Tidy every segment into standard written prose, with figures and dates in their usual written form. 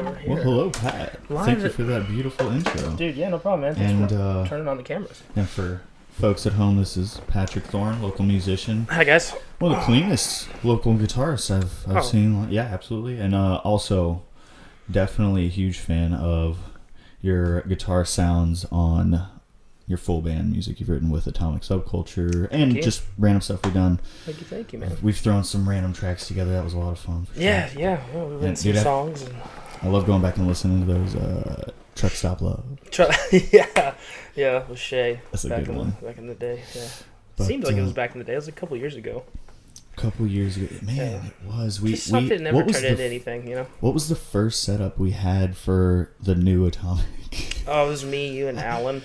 we're here. Well, hello, Pat. Thank you for that beautiful intro. Dude, yeah, no problem, man. Thanks for turning on the cameras. And for folks at home, this is Patrick Thorne, local musician. Hi, guys. One of the cleanest local guitarists I've seen. Yeah, absolutely. And also, definitely a huge fan of your guitar sounds on your full band music you've written with Atomic Subculture and just random stuff we've done. Thank you, man. We've thrown some random tracks together. That was a lot of fun. Yeah, we wrote some songs. I love going back and listening to those Truck Stop Love. Yeah, with Shay. That's a good one. Back in the day, yeah. But, seemed like it was back in the day. It was a couple years ago. Man, it was. Just something never turned into anything, you know? What was the first setup we had for the new Atomic? Oh, it was me, you, and Alan.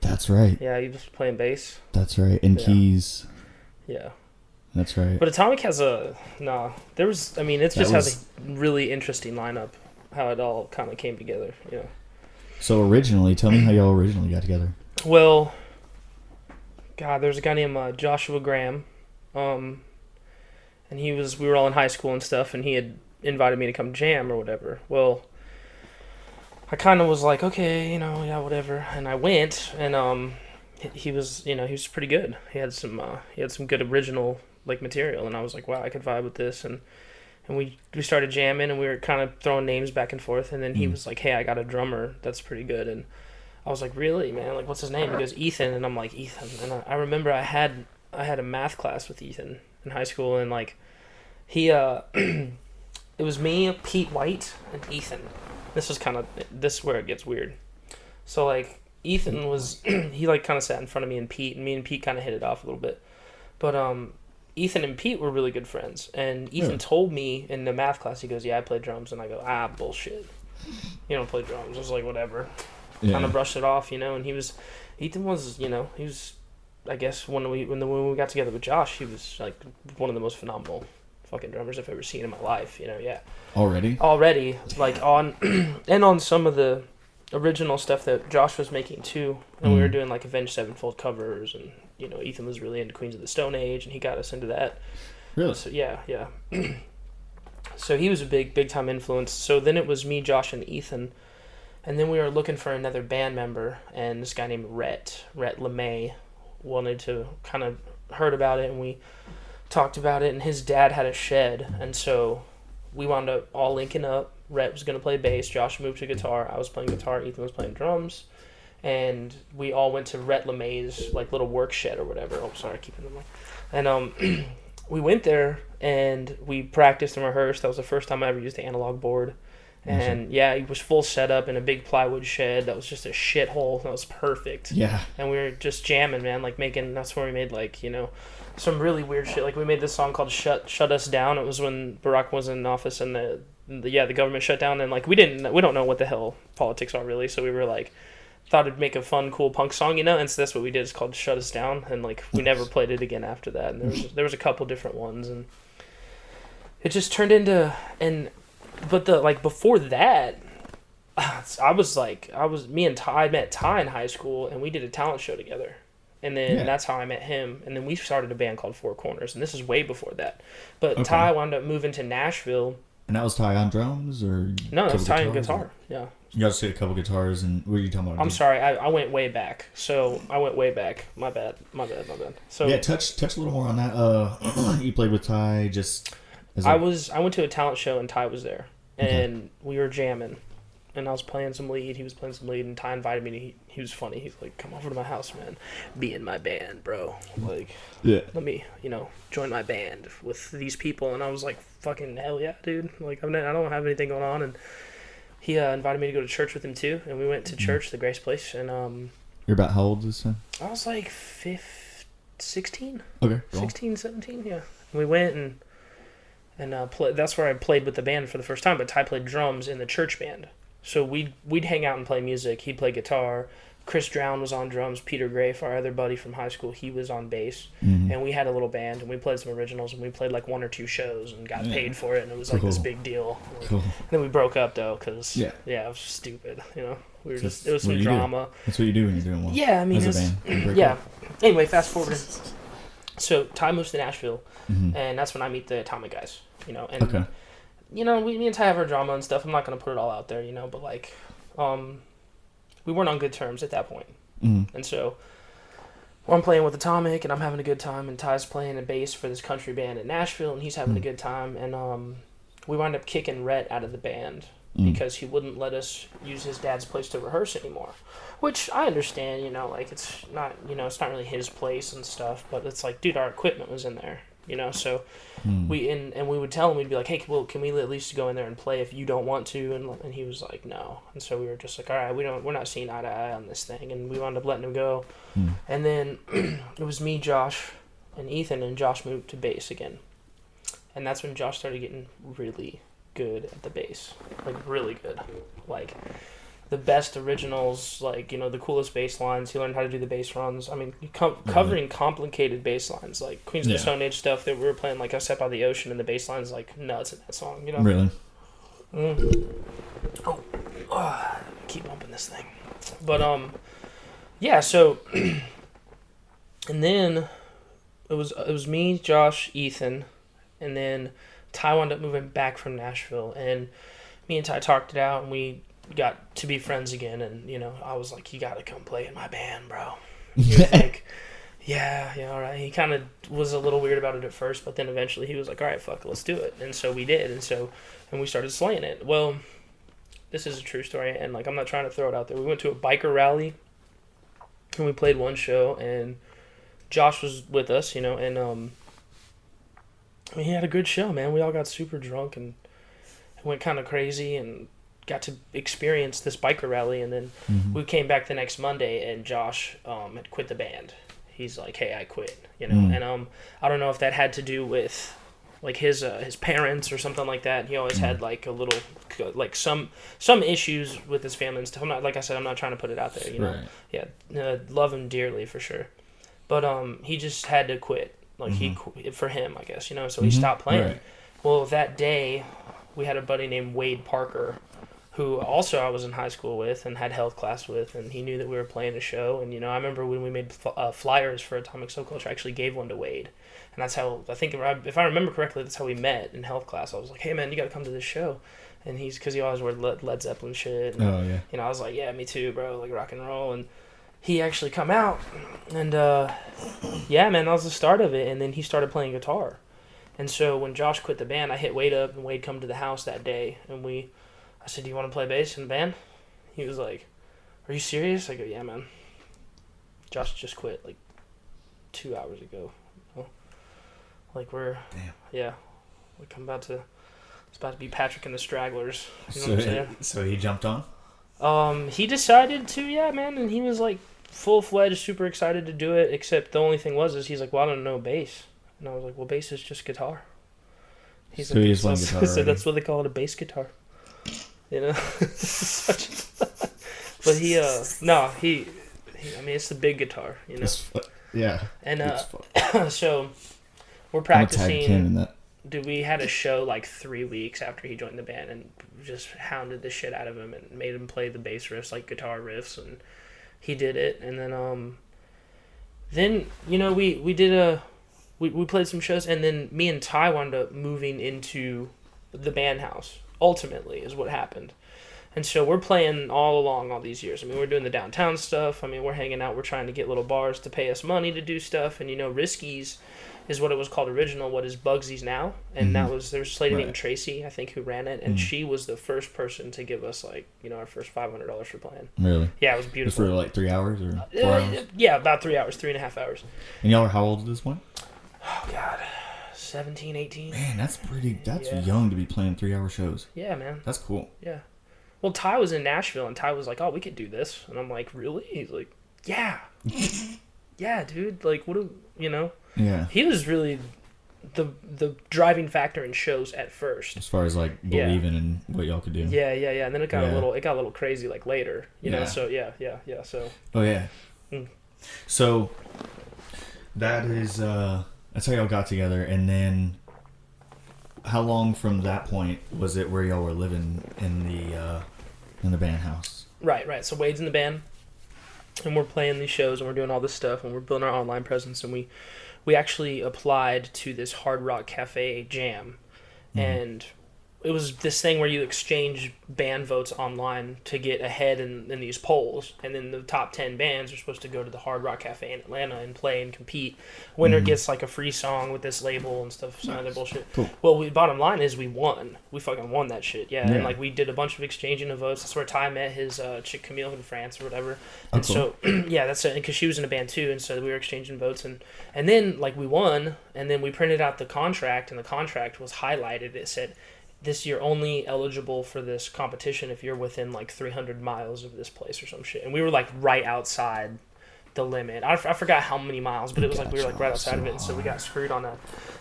That's right. Yeah, you was playing bass. That's right. And keys. Yeah. That's right. But Atomic has has a really interesting lineup, how it all kind of came together, you know? So tell me how y'all originally got together. Well, God, there's a guy named Joshua Graham, and we were all in high school and stuff, and he had invited me to come jam or whatever. Well, I kind of was like, okay, yeah, whatever, and I went, and he was pretty good. He had some good original material, and I was like, wow, I could vibe with this, and we started jamming, and we were kind of throwing names back and forth, and then he was like, hey, I got a drummer that's pretty good, and I was like, really, man? Like, what's his name? He goes, Ethan, and I'm like, Ethan, and I remember I had a math class with Ethan in high school, and he it was me, Pete White, and Ethan. This is where it gets weird. So Ethan was he kind of sat in front of me and Pete kind of hit it off a little bit, but Ethan and Pete were really good friends, and Ethan told me in the math class, he goes, yeah, I play drums, and I go, bullshit, you don't play drums. I was like, whatever, kind of brushed it off, and Ethan was, I guess when we got together with Josh, he was one of the most phenomenal fucking drummers I've ever seen in my life, yeah. Already, on and on some of the original stuff that Josh was making too, and we were doing Avenged Sevenfold covers, and Ethan was really into Queens of the Stone Age, and he got us into that. Really? So yeah. So he was a big time influence. So then it was me, Josh, and Ethan, and then we were looking for another band member, and this guy named Rhett LeMay wanted to heard about it, and we talked about it, and his dad had a shed, and so we wound up all linking up. Rhett was going to play bass, Josh moved to guitar, I was playing guitar, Ethan was playing drums, and we all went to Rhett LeMay's little work shed or whatever. Oh, sorry, keeping them and we went there, and we practiced and rehearsed. That was the first time I ever used the analog board. And it was full setup in a big plywood shed that was just a shithole. That was perfect. Yeah. And we were just jamming, man, that's where we made some really weird shit. We made this song called Shut Us Down. It was when Barack was in office, and the government shut down, and we don't know what the hell politics are really, so we were thought it'd make a fun, cool punk song, and so that's what we did. It's called Shut Us Down, and we never played it again after that. And there was a couple different ones, and it just turned into but before that, me and Ty met Ty in high school, and we did a talent show together. And then that's how I met him. And then we started a band called Four Corners, and this is way before that. But Ty wound up moving to Nashville. And that was Ty on drums, or no? That was Ty on guitar. Yeah. You guys did a couple guitars, and what are you talking about? I'm sorry, I went way back. So I went way back. My bad. So yeah, touch a little more on that. You played with Ty I went to a talent show, and Ty was there, and we were jamming. And I was playing some lead, he was playing some lead, and Ty invited me to, he was funny, he's like, come over to my house, man, be in my band, bro, let me, join my band with these people, and I was like, fucking hell yeah, dude, I don't have anything going on, and he invited me to go to church with him too, and we went to church, the Grace Place, and You're about how old this time? I was 16? Okay. 16, 17, yeah. And we went, and that's where I played with the band for the first time, but Ty played drums in the church band. So we'd hang out and play music. He'd play guitar. Chris Drown was on drums. Peter Grafe, our other buddy from high school, he was on bass. And we had a little band, and we played some originals, and we played 1 or 2 shows and got paid for it, and it was this big deal. Cool. And then we broke up though, because it was stupid. We were it was some drama. That's what you do when you're doing well. Yeah, I mean, as a band. Yeah. Anyway, fast forward. So Ty moves to Nashville, and that's when I meet the Atomic guys. And you know, me and Ty have our drama and stuff. I'm not gonna put it all out there, you know, but like, we weren't on good terms at that point. And so I'm playing with Atomic, and I'm having a good time, and Ty's playing a bass for this country band in Nashville, and he's having a good time, and we wound up kicking Rhett out of the band because he wouldn't let us use his dad's place to rehearse anymore, which I understand, you know, like, it's not, you know, it's not really his place and stuff, but it's like, dude, our equipment was in there, you know, so we would tell him, we'd be like, hey, well, can we at least go in there and play if you don't want to, and he was like, no, and so we were just like, all right, we're not seeing eye to eye on this thing, and we wound up letting him go, and then it was me, Josh, and Ethan, and Josh moved to bass again, and that's when Josh started getting really good at the bass, like really good, like the best originals, like, you know, the coolest bass lines. He learned how to do the bass runs. I mean, covering complicated bass lines, like Queens of the Stone Age stuff that we were playing, like I Step By the Ocean, and the bass line's like nuts in that song, you know? Really? Keep bumping this thing. But, yeah, so, and then it was me, Josh, Ethan, and then Ty wound up moving back from Nashville, and me and Ty talked it out, and we got to be friends again, and, you know, I was like, you gotta come play in my band, bro. He was like, yeah, all right. He kind of was a little weird about it at first, but then eventually he was like, all right, fuck it, let's do it. And so we did, and we started slaying it. Well, this is a true story, and, like, I'm not trying to throw it out there. We went to a biker rally, and we played one show, and Josh was with us, you know, and he had a good show, man. We all got super drunk and went kind of crazy and got to experience this biker rally, and then we came back the next Monday, and Josh had quit the band. He's like, hey, I quit, you know, and I don't know if that had to do with, like, his parents or something like that. He always had, like, a little, like, some issues with his family and stuff. I'm not, like I said, I'm not trying to put it out there, you know. Right. Yeah, love him dearly for sure, but he just had to quit, like, for him, I guess, you know, so he stopped playing. Right. Well, that day we had a buddy named Wade Parker, who also I was in high school with and had health class with, and he knew that we were playing a show. And, you know, I remember when we made flyers for Atomic Subculture, I actually gave one to Wade. And that's how, I think, if I remember correctly, that's how we met in health class. I was like, hey, man, you got to come to this show. And because he always wore Led Zeppelin shit. And, you know, I was like, yeah, me too, bro, like rock and roll. And he actually come out, and, yeah, man, that was the start of it. And then he started playing guitar. And so when Josh quit the band, I hit Wade up, and Wade come to the house that day, and I said, do you want to play bass in the band? He was like, are you serious? I go, yeah, man. Josh just quit, like, 2 hours ago. You know? Like, yeah. Like, it's about to be Patrick and the Stragglers. You know what I'm saying? So he jumped on? He decided to, yeah, man, and he was, like, full-fledged, super excited to do it, except the only thing is he's like, well, I don't know bass. And I was like, well, bass is just guitar. He's like, he's playing guitar. So that's what they call it, a bass guitar. You know? But I mean, it's the big guitar, you know? Yeah. And, so, we're practicing. Dude, we had a show, like, 3 weeks after he joined the band, and just hounded the shit out of him and made him play the bass riffs, like guitar riffs, and he did it. And then, you know, we did we played some shows, and then me and Ty wound up moving into the band house, ultimately, is what happened. And so we're playing all along all these years. I mean, we're doing the downtown stuff. I mean, we're hanging out. We're trying to get little bars to pay us money to do stuff. And, you know, Risky's is what it was called original, what is Bugsy's now. And there was a lady named Tracy, I think, who ran it. And she was the first person to give us, like, you know, our first $500 for playing. Really? Yeah, it was beautiful. For like 3 hours or 4 hours? Yeah, about 3 hours, 3.5 hours. And y'all are how old at this point? Oh, God. 17, 18. Man, that's young to be playing 3-hour shows. Yeah, man. That's cool. Yeah. Well, Ty was in Nashville, and Ty was like, oh, we could do this. And I'm like, really? He's like, yeah. Yeah, dude. Like, what do, you know? Yeah. He was really the driving factor in shows at first. As far as, like, believing in what y'all could do. Yeah. And then it got a little crazy, like, later. You know? So, yeah. So. Oh, yeah. So, that is, that's how y'all got together, and then how long from that point was it where y'all were living in the band house? Right. So Wade's in the band, and we're playing these shows, and we're doing all this stuff, and we're building our online presence, and we actually applied to this Hard Rock Cafe jam, and it was this thing where you exchange band votes online to get ahead in these polls, and then the top 10 bands are supposed to go to the Hard Rock Cafe in Atlanta and play and compete. Winner gets like a free song with this label and stuff, some other bullshit. Cool. Well, bottom line is we won. We fucking won that shit. Yeah, and like we did a bunch of exchanging of votes. That's where Ty met his chick Camille in France or whatever. And so yeah, that's it, because she was in a band too, and so we were exchanging votes, and then like we won, and then we printed out the contract, and the contract was highlighted. It said, this you're only eligible for this competition if you're within like 300 miles of this place or some shit. And we were like right outside the limit. I forgot how many miles, but it was like we were like right outside of it, and so we got screwed on that.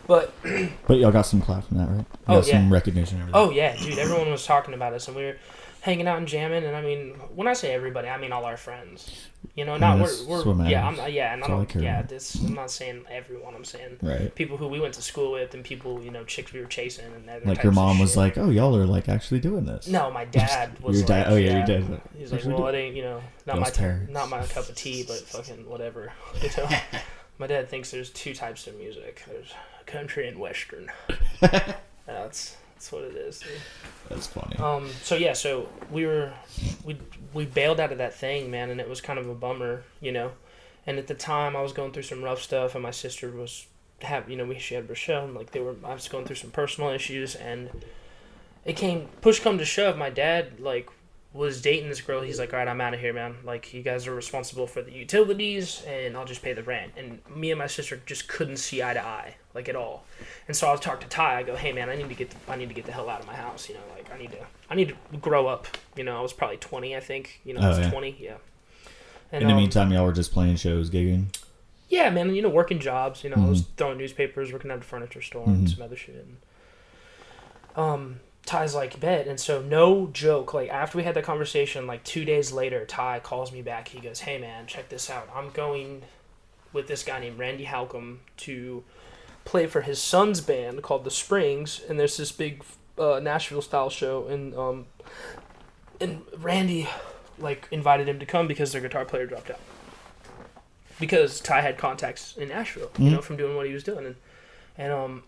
But y'all got some clap from that, right? You got some recognition and everything. Oh yeah, dude, everyone was talking about us, and we were hanging out and jamming. And I mean, when I say everybody, I mean all our friends. You know, not we're yeah, I'm not saying everyone. I'm saying people who we went to school with, and people, you know, chicks we were chasing, and like your mom was like, "Oh, y'all are like actually doing this." No, my dad was. Your dad? Like, your dad. He's like, well, it ain't, you know, not my cup of tea, but fucking whatever. You know, my dad thinks there's two types of music. There's country and western. That's what it is, dude. That's funny. So we bailed out of that thing, man, and it was kind of a bummer, you know. And at the time, I was going through some rough stuff, and my sister she had Rochelle, and like I was going through some personal issues, and push come to shove, my dad like was dating this girl. He's like, all right, I'm out of here, man. Like, you guys are responsible for the utilities, and I'll just pay the rent. And me and my sister just couldn't see eye to eye, like, at all. And so I was talking to Ty. I go, hey, man, I need to get the hell out of my house. You know, like, I need to grow up. You know, I was probably 20, I think. You know, I was 20, yeah. And, in the meantime, y'all were just playing shows, gigging? Yeah, man. You know, working jobs. You know, I was throwing newspapers, working at a furniture store, and some other shit. And, Ty's like, bet. And so, no joke, like, after we had that conversation, like, 2 days later, Ty calls me back. He goes, hey, man, check this out. I'm going with this guy named Randy Halcomb to play for his son's band called The Springs, and there's this big Nashville-style show, and Randy, like, invited him to come because their guitar player dropped out. Because Ty had contacts in Nashville, you know, from doing what he was doing. And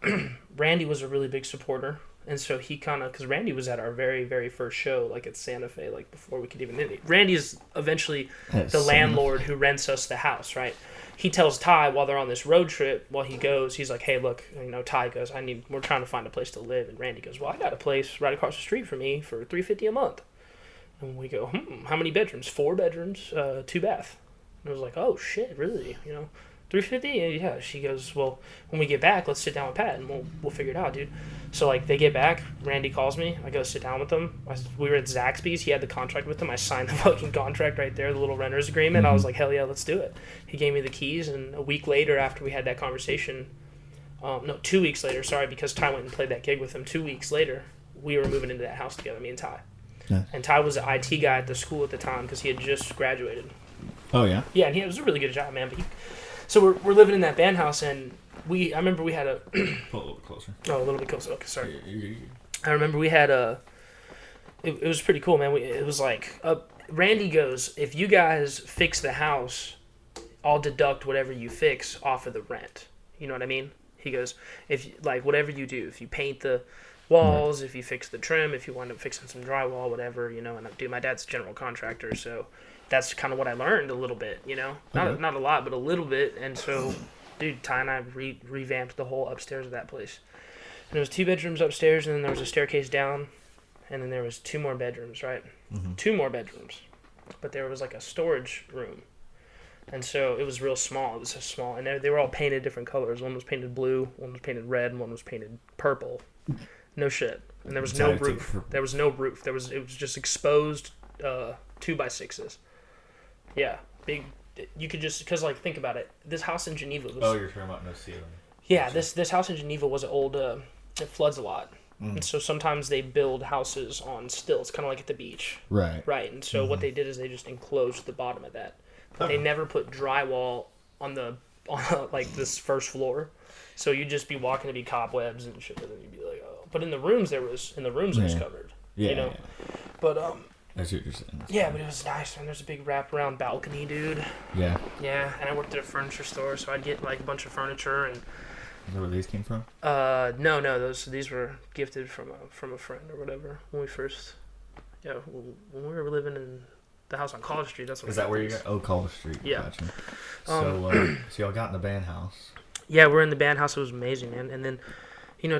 Randy was a really big supporter. And so he because Randy was at our very, very first show, like at Santa Fe, like before we could even hit it. Randy is eventually the landlord who rents us the house, right? He tells Ty while they're on this road trip, while he goes, he's like, hey, look, you know, Ty goes, we're trying to find a place to live. And Randy goes, well, I got a place right across the street from me for $350 a month. And we go, how many bedrooms? 4 bedrooms, 2 bath. And I was like, oh, shit, really? You know, $350? Yeah. She goes, well, when we get back, let's sit down with Pat, and we'll figure it out, dude. So, like, they get back. Randy calls me. I go sit down with them. We were at Zaxby's. He had the contract with them. I signed the fucking contract right there, the little renter's agreement. I was like, hell yeah, let's do it. He gave me the keys, and a week later, after we had that conversation, 2 weeks later, sorry, because Ty went and played that gig with him. 2 weeks later, we were moving into that house together, me and Ty. Yeah. And Ty was an IT guy at the school at the time because he had just graduated. Oh, yeah? Yeah, and he was a really good job, man. But so we're living in that band house, and I remember we had a... Pull a little bit closer. Oh, a little bit closer. Okay, sorry. I remember we had it was pretty cool, man. It was like... Randy goes, if you guys fix the house, I'll deduct whatever you fix off of the rent. You know what I mean? He goes, whatever you do, if you paint the walls, if you fix the trim, if you wind up fixing some drywall, whatever, you know. And my dad's a general contractor, so that's kind of what I learned a little bit, you know. Not a lot, but a little bit. And so, dude, Ty and I revamped the whole upstairs of that place. And there was 2 bedrooms upstairs, and then there was a staircase down, and then there was 2 more bedrooms, right? 2 more bedrooms. But there was like a storage room. And so it was real small. It was so small. And they were all painted different colors. One was painted blue, one was painted red, and one was painted purple. No shit. And there was no roof. There was no roof. It was just exposed 2x6s. Yeah. Big. You could just, because, like, think about it. This house in Geneva was... Oh, you're talking about no ceiling. Yeah, this house in Geneva was an old... it floods a lot. And so sometimes they build houses on stilts, kind of like at the beach. Right. Right. And so what they did is they just enclosed the bottom of that. But they never put drywall on like this first floor. So you'd just be walking to be cobwebs and shit, and then you'd be like, oh. But in the rooms it was covered. Yeah. You know? Yeah. But that's what you're saying. Yeah, but it was nice, man. There's a big wraparound balcony, dude. Yeah. Yeah, and I worked at a furniture store, so I'd get like a bunch of furniture and Is that where these came from? No. These were gifted from a friend or whatever when we first. Yeah, when we were living in the house on College Street. That's what. Is that where you got? Oh, College Street. Yeah. Gotcha. So y'all got in the band house. Yeah, we're in the band house. It was amazing, man. And then,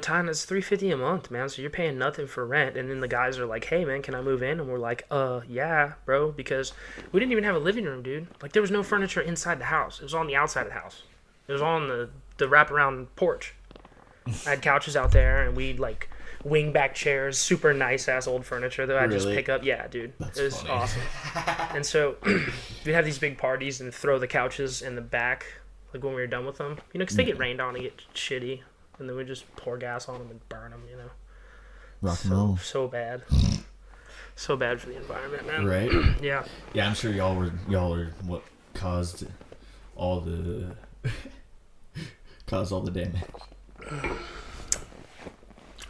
Ty, it's $350 a month, man. So you're paying nothing for rent. And then the guys are like, "Hey, man, can I move in?" And we're like, yeah, bro," because we didn't even have a living room, dude. Like, there was no furniture inside the house. It was on the outside of the house. It was on the wraparound porch. I had couches out there, and we'd like wing-back chairs, super nice-ass old furniture that I'd just pick up. Yeah, dude. That's it was funny. awesome. And so we'd have these big parties and throw the couches in the back, like when we were done with them. Because they get rained on and get shitty. And then we just pour gas on them and burn them, Rock and roll. So bad. So bad for the environment, man. Right? Yeah. Yeah, I'm sure y'all are what caused all the damage.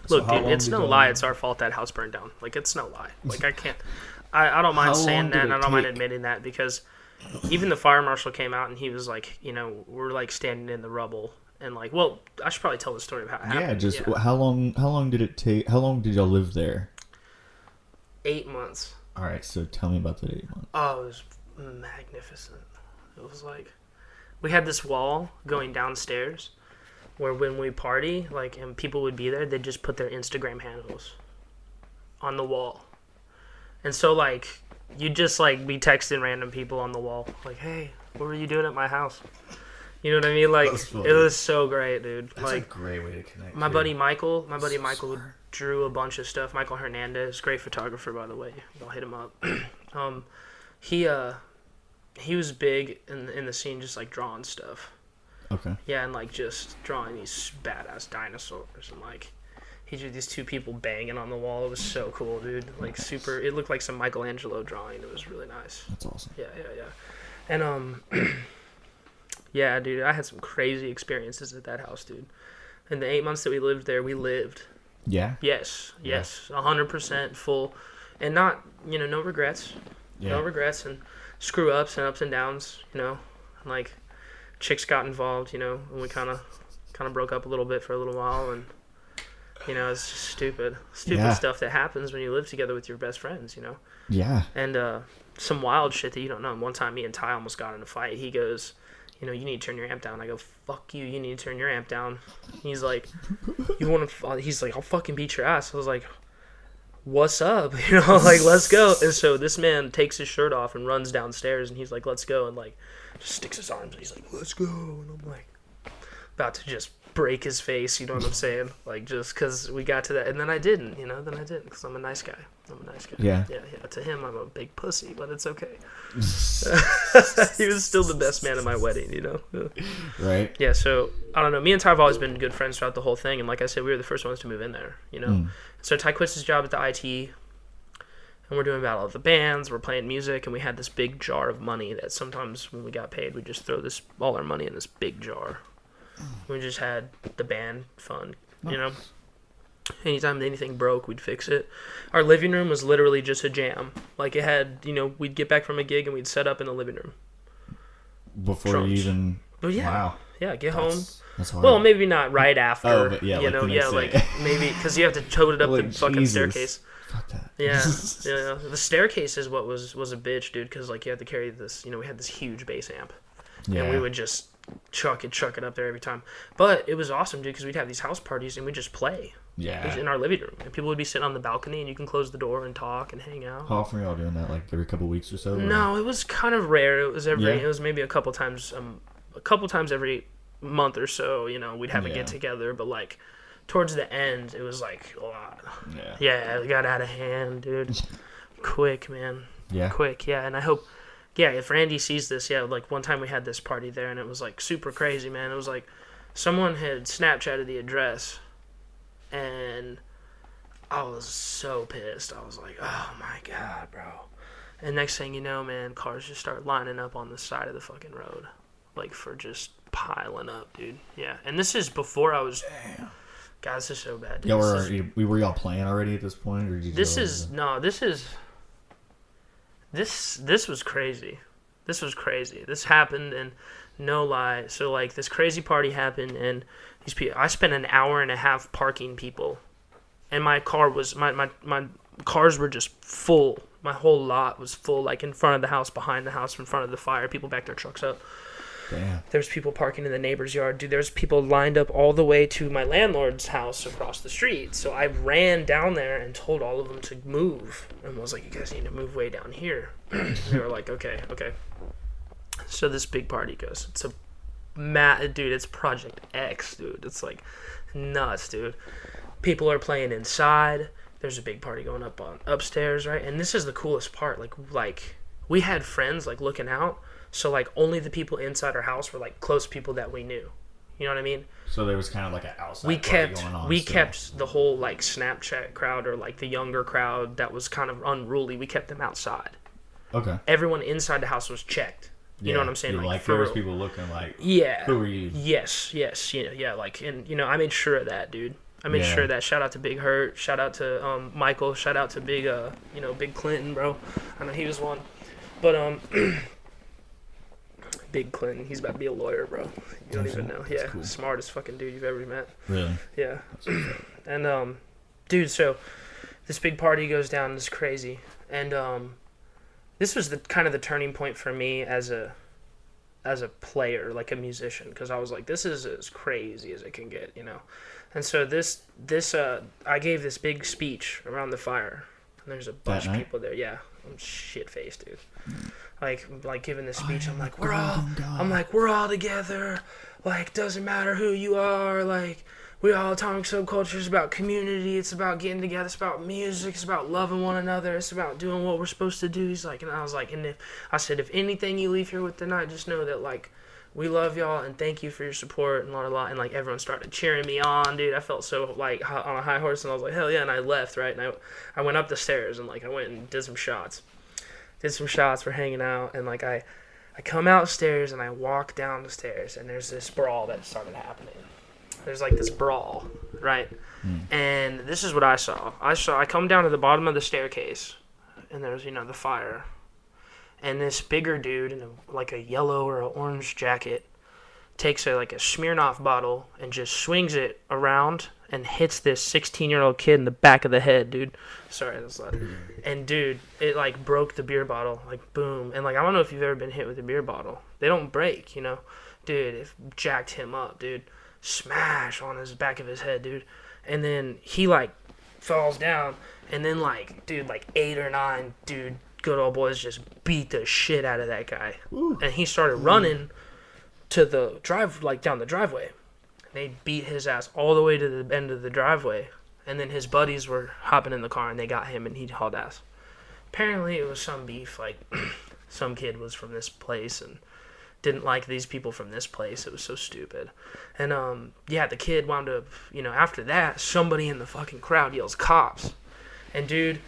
Look, dude, it's no lie. It's our fault that house burned down. Like, it's no lie. Like, I can't. I don't mind saying that, and I don't mind admitting that, because even the fire marshal came out and he was like, we're like standing in the rubble, and like, well, I should probably tell the story of how it happened. Yeah, how long did it take? How long did y'all live there? 8 months. All right, so tell me about that 8 months. Oh, it was magnificent. It was like, we had this wall going downstairs where when we party, like, and people would be there, they'd just put their Instagram handles on the wall. And so, like, you'd just, like, be texting random people on the wall, like, "Hey, what were you doing at my house?" You know what I mean? Like, it was so great, dude. That's like, a great way to connect. My buddy Michael drew a bunch of stuff. Michael Hernandez, great photographer, by the way. I'll hit him up. He was big in the scene, just like drawing stuff. Okay. Yeah, and like just drawing these badass dinosaurs, and like he drew these two people banging on the wall. It was so cool, dude. Like super. It looked like some Michelangelo drawing. It was really nice. That's awesome. Yeah. And yeah, dude, I had some crazy experiences at that house, dude. In the 8 months that we lived there, we lived. Yeah. Yes, 100% full, and not no regrets. Yeah. No regrets and screw ups and downs. And like chicks got involved. And we kind of broke up a little bit for a little while, and it's just stupid stuff that happens when you live together with your best friends. Yeah. And some wild shit that you don't know. One time, me and Ty almost got in a fight. He goes, "You need to turn your amp down." I go, "Fuck you! You need to turn your amp down." He's like, "You want to?" He's like, "I'll fucking beat your ass." I was like, "What's up?" Like, let's go. And so this man takes his shirt off and runs downstairs, and he's like, "Let's go," and like just sticks his arms. And he's like, "Let's go," and I'm like, about to just break his face. You know what I'm saying? Like, just because we got to that, and then I didn't. Because I'm a nice guy. Yeah. Yeah. To him, I'm a big pussy, but it's okay. He was still the best man at my wedding, Right. Yeah, so I don't know. Me and Ty have always been good friends throughout the whole thing, and like I said, we were the first ones to move in there. So Ty quits his job at the IT, and we're doing Battle of the Bands. We're playing music, and we had this big jar of money that sometimes when we got paid, we'd just throw all our money in this big jar. We just had the band fund, Anytime anything broke, we'd fix it. Our living room was literally just a jam. Like, it had, we'd get back from a gig and we'd set up in the living room. Before Drums. you even... Oh, yeah. Wow. Yeah, get home. That's hard. Well, maybe not right after. Oh, but yeah, like the next day. like maybe because you have to tote it up Like, the fucking Jesus. staircase. Fuck that. Yeah. The staircase is what was a bitch, dude. Because like you had to carry this. We had this huge bass amp, Yeah. and we would just chuck it up there every time. But it was awesome, dude, because we'd have these house parties and we'd just play. Yeah. In our living room, and people would be sitting on the balcony, and you can close the door and talk and hang out. How often were y'all doing that? Like every couple weeks or so? No, it was kind of rare. It was it was maybe a couple times every month or so. We'd have a get together, but like towards the end, it was like a lot. Yeah. Yeah, it got out of hand, dude. Quick, man. Yeah. Quick, yeah. And I hope, if Randy sees this, like one time we had this party there, and it was like super crazy, man. It was like someone had Snapchatted the address. And I was so pissed. I was like, oh my God, bro. And next thing you know, man, cars just start lining up on the side of the fucking road. Like, for just piling up, dude. Yeah. And this is before I was... Damn. God, this is so bad, dude. Were y'all playing already at this point? Or did you This was crazy. This was crazy. This happened, and No lie. So like this crazy party happened, and these people. I spent an hour and a half parking people, and my cars were just full. My whole lot was full, like in front of the house, behind the house, in front of the fire. People backed their trucks up. Damn. There's people parking in the neighbor's yard. Dude, there's people lined up all the way to my landlord's house across the street. So I ran down there and told all of them to move. And was like, you guys need to move way down here. They were like, okay. So this big party goes. It's dude, it's Project X, dude. It's like nuts, dude. People are playing inside. There's a big party going upstairs, right? And this is the coolest part. Like we had friends like looking out. So, like, only the people inside our house were, like, close people that we knew. You know what I mean? So there was kind of like an outside party going on. We kept the whole, like, Snapchat crowd or, like, the younger crowd that was kind of unruly. We kept them outside. Okay. Everyone inside the house was checked. You know what I'm saying? Like there was people looking like, yeah. Who are you? Yes. You know, yeah, like, and, you know, I made sure of that, dude. I made sure of that. Shout out to Big Hurt. Shout out to Michael. Shout out to Big Clinton, bro. I know he was one. But, Big Clinton, he's about to be a lawyer, bro. You don't even know. Yeah, cool. Smartest fucking dude you've ever met. Really? Yeah. And dude, so this big party goes down. It's crazy, and this was the kind of the turning point for me as a player, like a musician, because I was like, this is as crazy as it can get, you know. And so this I gave this big speech around the fire, and there's a bunch of people there. Yeah, I'm shit faced, dude. Like giving this speech, I'm like, we're all together. Like, doesn't matter who you are. Like, we all Atomic Subculture is about community. It's about getting together. It's about music. It's about loving one another. It's about doing what we're supposed to do. He's like, and I was like, and if anything you leave here with tonight, just know that like we love y'all and thank you for your support and la. And like everyone started cheering me on, dude. I felt so like on a high horse, and I was like, hell yeah. And I left, right, and I went up the stairs and like I went and did some shots. For hanging out, and like I come outstairs and I walk down the stairs, and there's this brawl that started happening. There's like this brawl, right? And this is what I saw. I come down to the bottom of the staircase, and there's, you know, the fire, and this bigger dude in like a yellow or an orange jacket takes a Smirnoff bottle and just swings it around and hits this 16-year-old kid in the back of the head, dude. Sorry, that's loud. And, dude, it, like, broke the beer bottle. Like, boom. And, like, I don't know if you've ever been hit with a beer bottle. They don't break, you know. Dude, it jacked him up, dude. Smash on his back of his head, dude. And then he, like, falls down. And then, like, dude, like, 8 or 9, dude, good old boys just beat the shit out of that guy. Ooh. And he started running to the down the driveway. They beat his ass all the way to the end of the driveway. And then his buddies were hopping in the car, and they got him, and he hauled ass. Apparently, it was some beef. Like, some kid was from this place and didn't like these people from this place. It was so stupid. And, the kid wound up, you know, after that, somebody in the fucking crowd yells, cops. And, dude,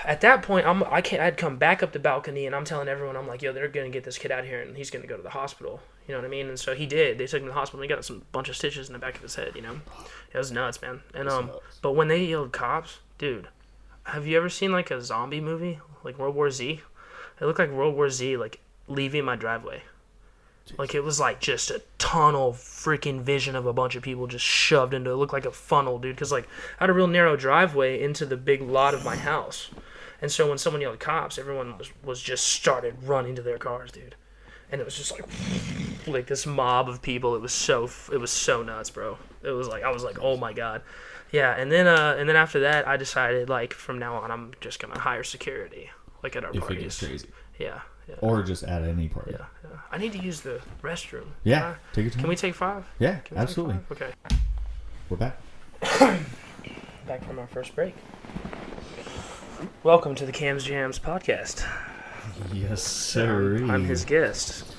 at that point, I'd come back up the balcony, and I'm telling everyone, I'm like, yo, they're going to get this kid out of here, and he's going to go to the hospital. You know what I mean? And so he did. They took him to the hospital, and he got bunch of stitches in the back of his head, you know? It was nuts, man. And but when they yelled cops, dude, have you ever seen, like, a zombie movie? Like World War Z? It looked like World War Z, like, leaving my driveway. Like, it was, like, just a tunnel freaking vision of a bunch of people just shoved into it. It looked like a funnel, dude. Because, like, I had a real narrow driveway into the big lot of my house. And so when someone yelled cops, everyone was just started running to their cars, dude. And it was just like this mob of people. It was so nuts, bro. It was like, I was like, oh my God. Yeah, and then after that, I decided, like, from now on, I'm just going to hire security, like, at our parties. If it gets crazy. Yeah. Or just at any party. Yeah. I need to use the restroom. Yeah, take your time. Can we take 5? Yeah, absolutely. Okay. We're back. Back from our first break. Welcome to the Cam's Jams podcast. Yes, sir. I'm his guest.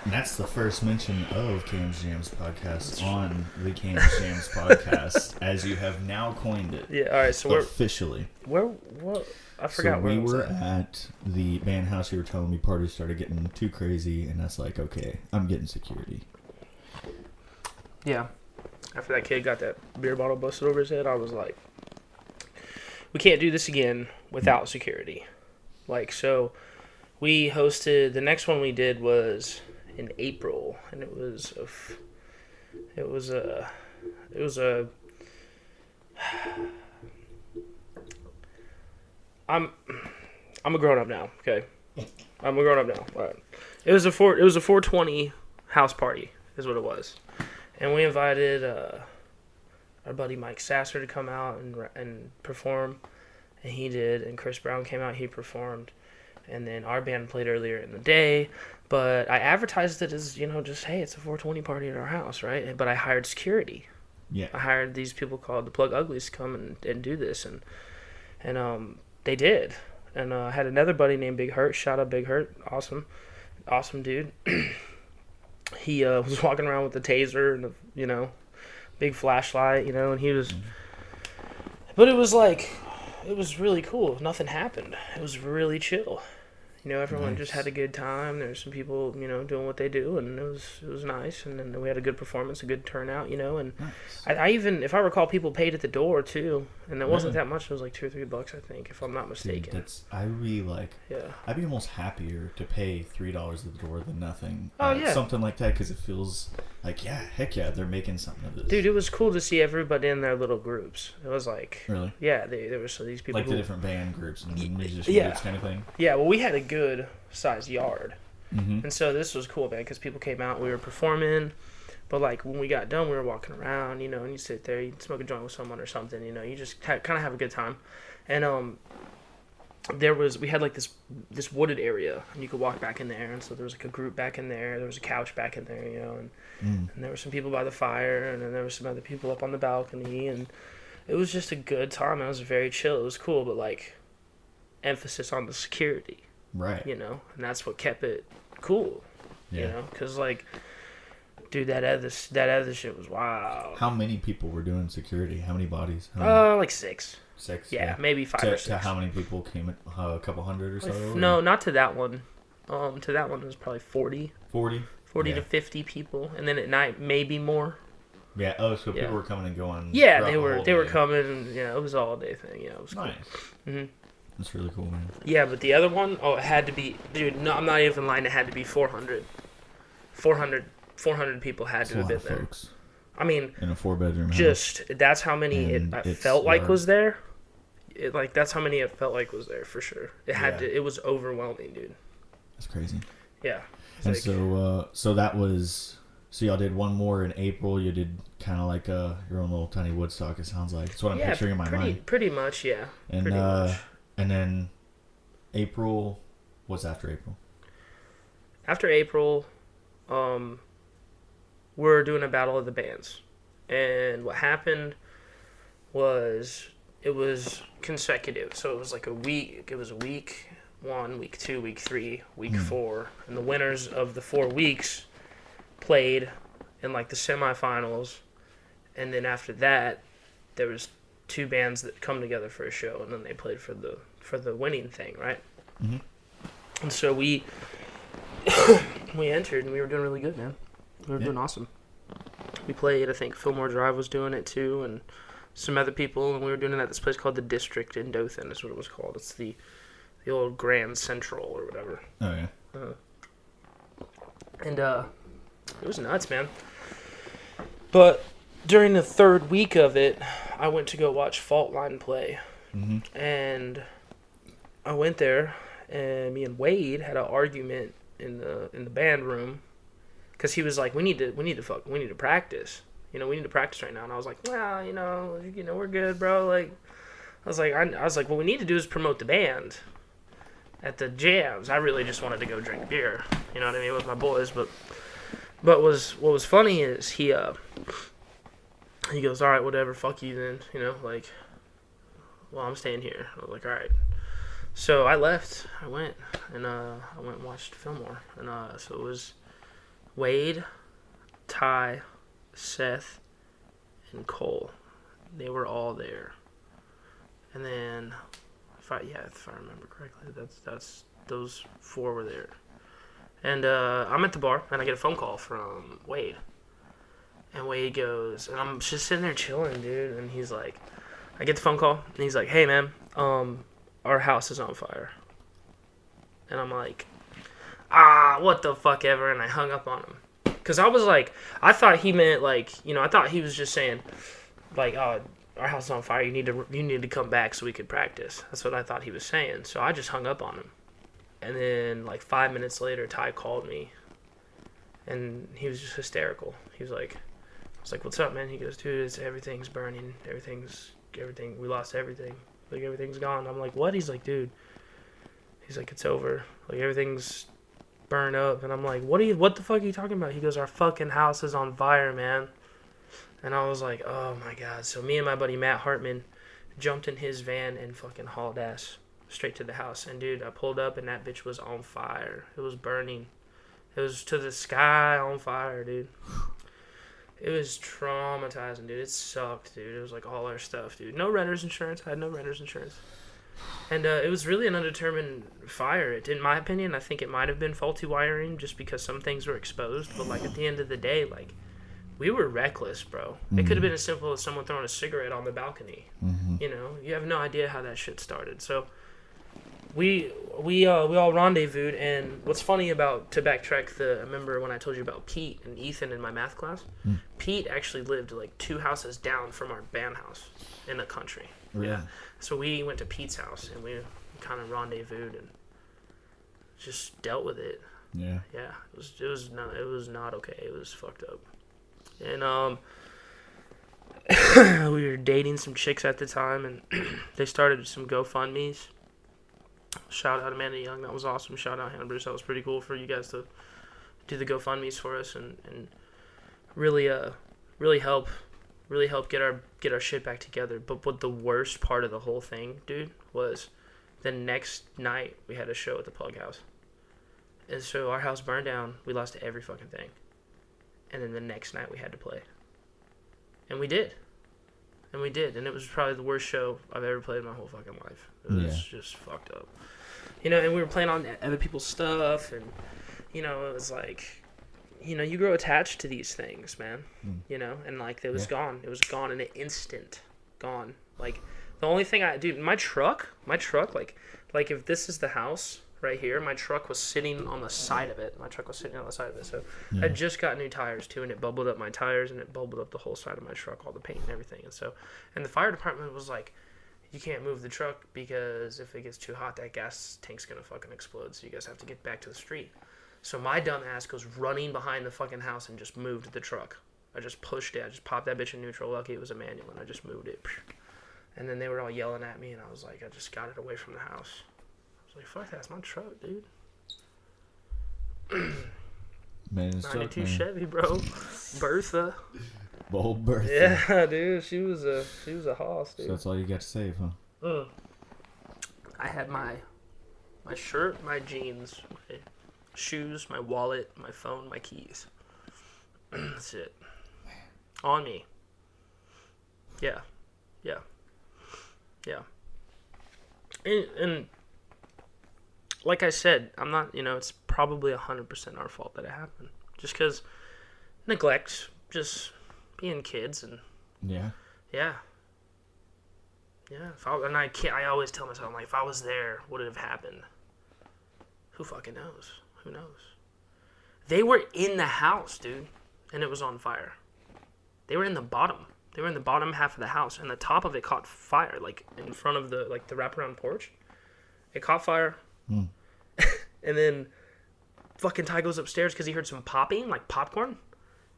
And that's the first mention of Cam's Jams podcast on the Cam's Jams podcast, as you have now coined it. Yeah, all right, so officially. I forgot where we were at the band house. You were telling me parties started getting too crazy, and that's like, okay, I'm getting security. Yeah. After that kid got that beer bottle busted over his head, I was like, we can't do this again without security. Like, so we hosted, the next one we did was in April, and it was a I'm a grown up now. Okay, I'm a grown up now. All right. It was a 420 house party is what it was, and we invited our buddy Mike Sasser to come out and perform, and he did. And Chris Brown came out, he performed, and then our band played earlier in the day. But I advertised it as, just, hey, it's a 420 party at our house, right? But I hired security. Yeah. I hired these people called the Plug Uglies to come and do this, and they did. And I had another buddy named Big Hurt. Shout out Big Hurt. Awesome dude. He was walking around with a taser and a, big flashlight, and he was... But it was really cool. Nothing happened. It was really chill. Everyone just had a good time. There's some people, doing what they do, and it was nice. And then we had a good performance, a good turnout, and Nice. I even, if I recall, people paid at the door too, and it wasn't that much. It was like $2 or $3, I think, if I'm not mistaken. Dude, I'd be almost happier to pay $3 at the door than nothing. Oh yeah, something like that, because it feels like heck yeah, they're making something of this. Dude, it was cool to see everybody in their little groups. It was like really, yeah, there were these people like the different band groups and musician groups kind of thing. Yeah, well, we had a good sized yard, mm-hmm. and so this was cool, man, because people came out, we were performing. But, like, when we got done, we were walking around, and you sit there, you smoke a joint with someone or something, you just kind of have a good time. And we had, like, this wooded area, and you could walk back in there, and so there was, like, a group back in there, there was a couch back in there, and there were some people by the fire, and then there were some other people up on the balcony, and it was just a good time. It was very chill. It was cool, but, like, emphasis on the security. Right. And that's what kept it cool, because, like... Dude, that other shit was wild. How many people were doing security? How many bodies? Like 6. 6? Yeah, maybe 5 or 6. To how many people came? A couple hundred or so? No, not to that one. To that one it was probably 40. 40 to 50 people, and then at night maybe more. Yeah. Oh, so people were coming and going. Yeah, they were coming. And, it was all day thing. Yeah, it was nice. Cool. Mm-hmm. That's really cool, man. Yeah, but the other one, it had to be, dude. No, I'm not even lying. It had to be 400. 400 people had to have been there. Folks. I mean, in a 4-bedroom house. Just that's how many it felt like was there. That's how many it felt like was there for sure. It had to. It was overwhelming, dude. That's crazy. Yeah. And so that was. So y'all did one more in April. You did kind of like your own little tiny Woodstock. It sounds like. That's what I'm picturing in my mind. Pretty much, yeah. And pretty much. And then April. What's after April? After April, we're doing a battle of the bands. And what happened was it was consecutive. So it was like a week. It was a week 1, week 2, week 3, week 4. And the winners of the 4 weeks played in like the semifinals. And then after that, there was 2 bands that come together for a show, and then they played for the winning thing, right? Mm-hmm. And so we entered, and we were doing really good, man. We were doing awesome. We played, I think Fillmore Drive was doing it too, and some other people, and we were doing it at this place called The District in Dothan, is what it was called. It's the old Grand Central or whatever. Oh, yeah. And it was nuts, man. But during the 3rd week of it, I went to go watch Fault Line play. Mm-hmm. And I went there, and me and Wade had an argument in the band room, because he was like, we need to practice. We need to practice right now. And I was like, well, we're good, bro. Like, I was like, what we need to do is promote the band at the jams. I really just wanted to go drink beer, you know what I mean, with my boys. But what was funny is he goes, all right, whatever, fuck you then, well, I'm staying here. I was like, all right. So I left. I went and watched Fillmore, and so it was Wade, Ty, Seth, and Cole. They were all there. And then, if I remember correctly, that's those 4 were there. And I'm at the bar, and I get a phone call from Wade. And Wade goes, and I'm just sitting there chilling, dude. And he's like, I get the phone call, and he's like, hey, man, our house is on fire. And I'm like, what the fuck ever, and I hung up on him. Because I was like, I thought he meant, like, I thought he was just saying, like, oh, our house is on fire, you need to come back so we could practice. That's what I thought he was saying. So I just hung up on him. And then, like, 5 minutes later, Ty called me, and he was just hysterical. He was like, I was like, what's up, man? He goes, dude, everything's burning, everything, we lost everything. Like, everything's gone. I'm like, what? He's like, dude. He's like, it's over. Like, everything's burned up. And I'm like, what the fuck are you talking about? He goes, our fucking house is on fire, man. And I was like, oh my God. So me and my buddy Matt Hartman jumped in his van and fucking hauled ass straight to the house. And dude, I pulled up and that bitch was on fire. It was burning. It was to the sky on fire, dude. It was traumatizing, dude. It sucked, dude. It was like all our stuff, dude. No renter's insurance. I had no renter's insurance. And it was really an undetermined fire. In my opinion, I think it might have been faulty wiring just because some things were exposed. But, like, at the end of the day, like, we were reckless, bro. Mm-hmm. It could have been as simple as someone throwing a cigarette on the balcony. Mm-hmm. You have no idea how that shit started. So we all rendezvoused, and what's funny about, to backtrack, I remember when I told you about Pete and Ethan in my math class. Pete actually lived like 2 houses down from our band house in the country. Really? Yeah. So we went to Pete's house and we kind of rendezvoused and just dealt with it. Yeah. Yeah. It was not okay. It was fucked up. And we were dating some chicks at the time, and they started some GoFundMes. Shout out Amanda Young, that was awesome. Shout out Hannah Bruce, that was pretty cool for you guys to do the GoFundMes for us and really help get our shit back together. But what the worst part of the whole thing, dude, was the next night we had a show at the Plug House. And so our house burned down, we lost every fucking thing. And then the next night we had to play. And we did. And it was probably the worst show I've ever played in my whole fucking life. It was just fucked up. And we were playing on other people's stuff, and, it was like, you grow attached to these things, man. And, like, it was gone. It was gone in an instant. Gone. Like, the only thing my truck, like, if this is the house right here, my truck was sitting on the side of it. So I just got new tires, too, and it bubbled up my tires, and it bubbled up the whole side of my truck, all the paint and everything. And the fire department was like, you can't move the truck because if it gets too hot, that gas tank's gonna fucking explode, so you guys have to get back to the street. So my dumb ass goes running behind the fucking house and just moved the truck. I just pushed it. I just popped that bitch in neutral. Lucky it was a manual, and I just moved it. And then they were all yelling at me, and I was like, I just got it away from the house. I was like, fuck, that's my truck, dude. Man, 92 Chevy, bro. Bertha. Bold Bertha. Yeah, dude. She was a hoss, dude. So that's all you got to save, huh? I had my shirt, my jeans, my shoes, my wallet, my phone, my keys. That's it. On me. Yeah. And like I said, I'm not, it's probably 100% our fault that it happened. Just because neglect, just being kids, and yeah. I always tell myself, like, if I was there, would it have happened? Who fucking knows? Who knows? They were in the house, dude, and it was on fire. They were in the bottom. They were in the bottom half of the house, and the top of it caught fire, like, in front of the wraparound porch. It caught fire. And then fucking Ty goes upstairs because he heard some popping, like popcorn.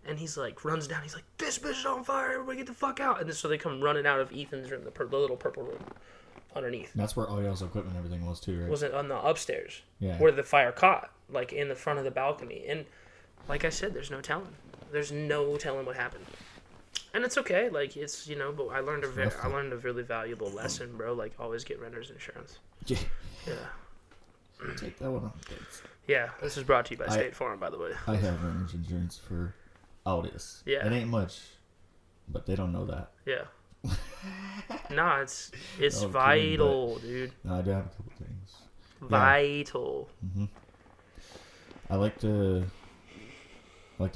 And he's like, runs down. He's like, this bitch is on fire. Everybody get the fuck out. And then, so they come running out of Ethan's room, the little purple room underneath. That's where all y'all's equipment and everything was too, right? Was it on the upstairs? Yeah. Where the fire caught, like in the front of the balcony. And like I said, there's no telling. There's no telling what happened. And it's okay. Like, it's, but I learned a really valuable lesson, bro. Like, always get renter's insurance. Yeah. Take that one off. Yeah, this is brought to you by State Farm, by the way. I have renter's insurance for Audis. Yeah. It ain't much, but they don't know that. Yeah. Nah, it's vital, dude. No, I do have a couple things. Vital. Yeah. I like to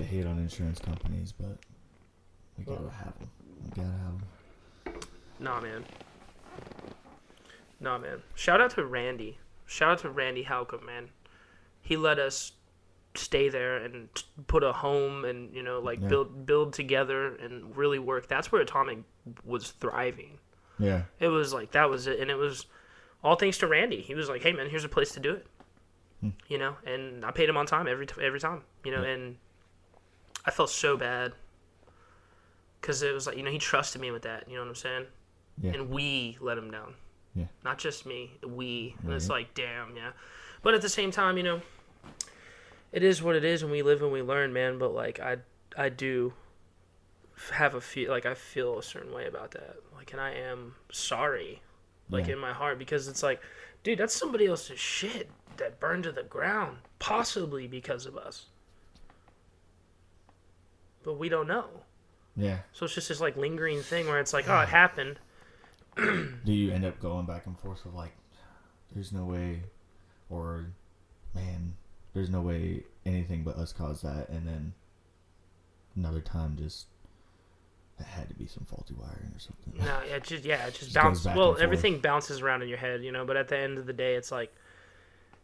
hate on insurance companies, but we gotta have them. Nah, man. Shout out to Randy. Shout out to Randy Halcomb, man. he let us stay there and put a home and, you know, like build together and really work. That's where Atomic was thriving. Yeah. It was like, that was it. And it was all thanks to Randy. He was like, hey man, here's a place to do it. You know, and I paid him on time every time, you know, and I felt so bad because it was like, you know, he trusted me with that, you know what I'm saying? Yeah. And we let him down. Yeah. Not just me, we. And Right. it's like, damn, yeah. But at the same time, you know, it is what it is, and we live and we learn, man. But like, I do have I feel a certain way about that. Like, and I am sorry, like in my heart, because it's like, dude, that's somebody else's shit that burned to the ground, possibly because of us. But we don't know. Yeah. So it's just this like lingering thing where it's like, oh, it happened. Do you end up going back and forth of like, there's no way, or man, there's no way anything but us caused that, and then another time just it had to be some faulty wiring or something. No, it just bounces. Well, everything bounces around in your head, you know. But at the end of the day, it's like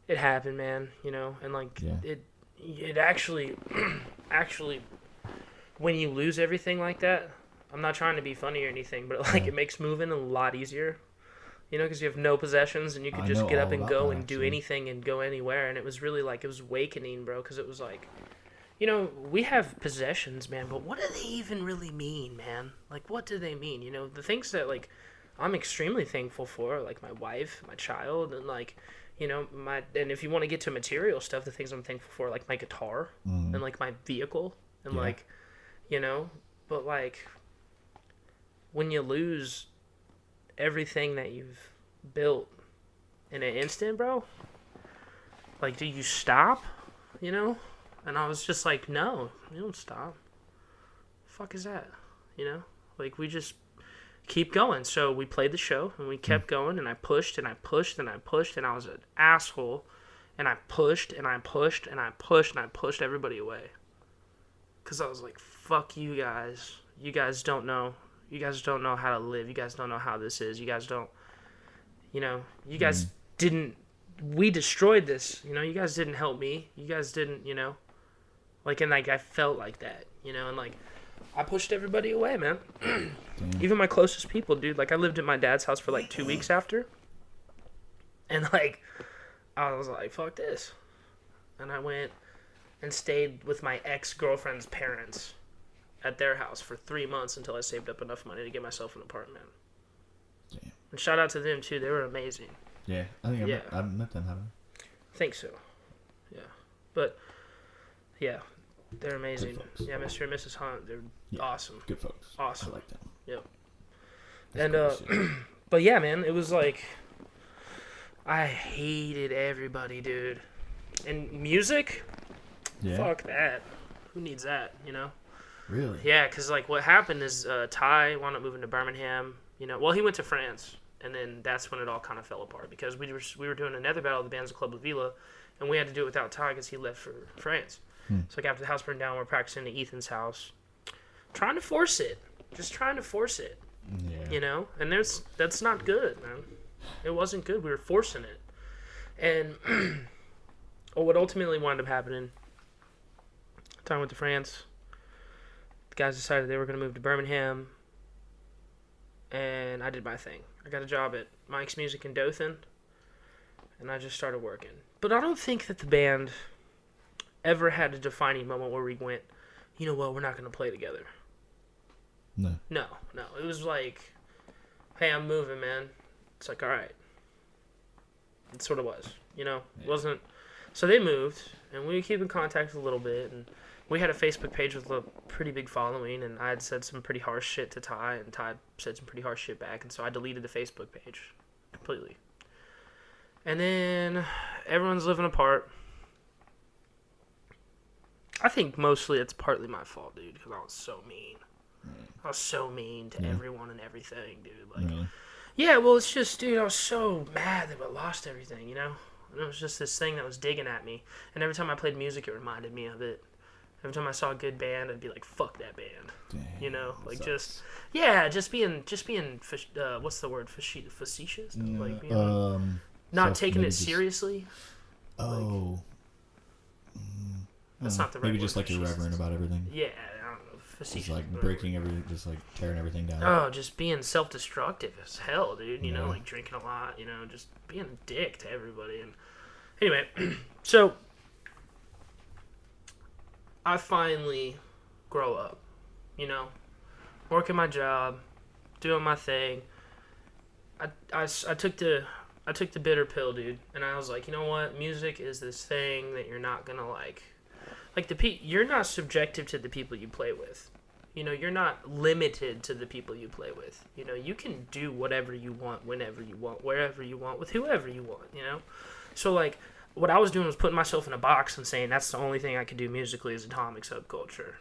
it happened, man. You know, and like it actually, when you lose everything like that, I'm not trying to be funny or anything, but like it makes moving a lot easier. You know, because you have no possessions and you could just get up and go and do anything and go anywhere. And it was really like, it was awakening, bro, because it was like, you know, we have possessions, man, but what do they even really mean, man? Like, what do they mean? You know, the things that, like, I'm extremely thankful for, like my wife, my child, and like, you know, and if you want to get to material stuff, the things I'm thankful for, like my guitar and like my vehicle and like, you know, but like when you lose everything that you've built in an instant, bro, like, do you stop? You know? And I was just like, no, you don't stop. Fuck is that? You know? Like, we just keep going. So we played the show and we kept going, and I pushed and I pushed and I pushed, and I was an asshole, and I pushed and I pushed and I pushed and I pushed everybody away. Because I was like, fuck you guys. You guys don't know. You guys don't know how to live. You guys don't know how this is. You guys don't, you know, you guys didn't, we destroyed this, you know, you guys didn't help me. You guys didn't, you know, like, and like, I felt like that, you know, and like, I pushed everybody away, man. Even my closest people, dude. Like, I lived at my dad's house for like 2 weeks after. And like, I was like, fuck this. And I went and stayed with my ex-girlfriend's parents at their house for 3 months until I saved up enough money to get myself an apartment. Damn. And shout out to them too. They were amazing. Yeah, I think I've met them, haven't I? Think so. Yeah. But, yeah, they're amazing. Yeah, Mr. and Mrs. Hunt, they're awesome. Good folks. Awesome. I like them. Yep. That's and, cool but yeah, man, it was like, I hated everybody, dude. And music? Yeah. Fuck that. Who needs that, you know? Really? Yeah, because, like, what happened is Ty wound up moving to Birmingham. You know, well, he went to France, and then that's when it all kind of fell apart, because we were doing another battle of the bands of Club La Vila, and we had to do it without Ty because he left for France. So, like, after the house burned down, we're practicing at Ethan's house. Trying to force it. Just trying to force it. Yeah. You know? And that's not good, man. It wasn't good. We were forcing it. And what ultimately wound up happening, Ty went to France. The guys decided they were going to move to Birmingham. And I did my thing. I got a job at Mike's Music in Dothan. And I just started working. But I don't think that the band ever had a defining moment where we went, you know what, we're not going to play together. No. No. It was like, hey, I'm moving, man. It's like, all right. It sort of was, you know? It wasn't. So they moved, and we keep in contact a little bit, and we had a Facebook page with a pretty big following, and I had said some pretty harsh shit to Ty, and Ty said some pretty harsh shit back, and so I deleted the Facebook page completely. And then everyone's living apart. I think mostly it's partly my fault, dude, because I was so mean. I was so mean to everyone and everything, dude. Like, Really? yeah, well, it's just, dude, I was so mad that I lost everything, you know? And it was just this thing that was digging at me. And every time I played music, it reminded me of it. Every time I saw a good band, I'd be like, fuck that band. Dang, you know? Like, sucks. just being, what's the word? Facetious? Like, you know, not taking it seriously. Oh. That's not the right maybe word just like for irreverent about everything. Yeah, I don't know. Facetious. Just like breaking just like tearing everything down. Oh, just being self-destructive as hell, dude. You know, Yeah. like drinking a lot. You know, just being a dick to everybody. And anyway, so I finally grow up. You know, working my job, doing my thing. I took the bitter pill, dude, and I was like, you know what? Music is this thing that you're not gonna like you're not subjective to the people you play with. You know, you're not limited to the people you play with. You know, you can do whatever you want, whenever you want, wherever you want, with whoever you want. You know, so like what I was doing was putting myself in a box and saying that's the only thing I could do musically is Atomic Subculture.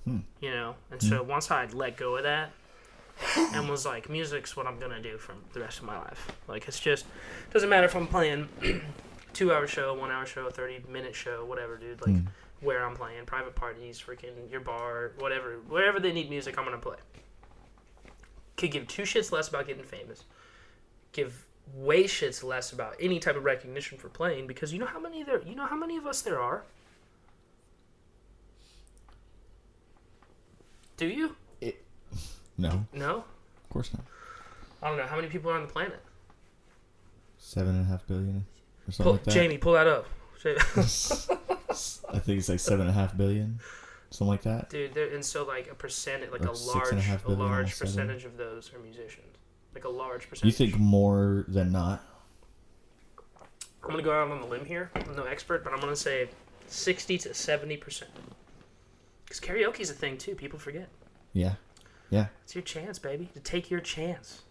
You know, and so once I let go of that. And was like, music's what I'm gonna do for the rest of my life. Like, it's just doesn't matter if I'm playing 2-hour show, 1-hour show, 30-minute show, whatever, dude. Like where I'm playing, private parties, freaking your bar, whatever, wherever they need music, I'm gonna play. Could give two shits less about getting famous. Give way shits less about any type of recognition for playing because you know how many of us there are. Do you? No. No? Of course not. I don't know. How many people are on the planet? 7.5 billion or something like that. Jamie, pull that up. I think it's like 7.5 billion, something like that. Dude, and so like a percentage, like or a large percentage of those are musicians. Like a large percentage. You think more than not? I'm gonna go out on the limb here. I'm no expert, but I'm gonna say 60 to 70%. Because karaoke's a thing too. People forget. Yeah. Yeah. It's your chance, baby, to take your chance.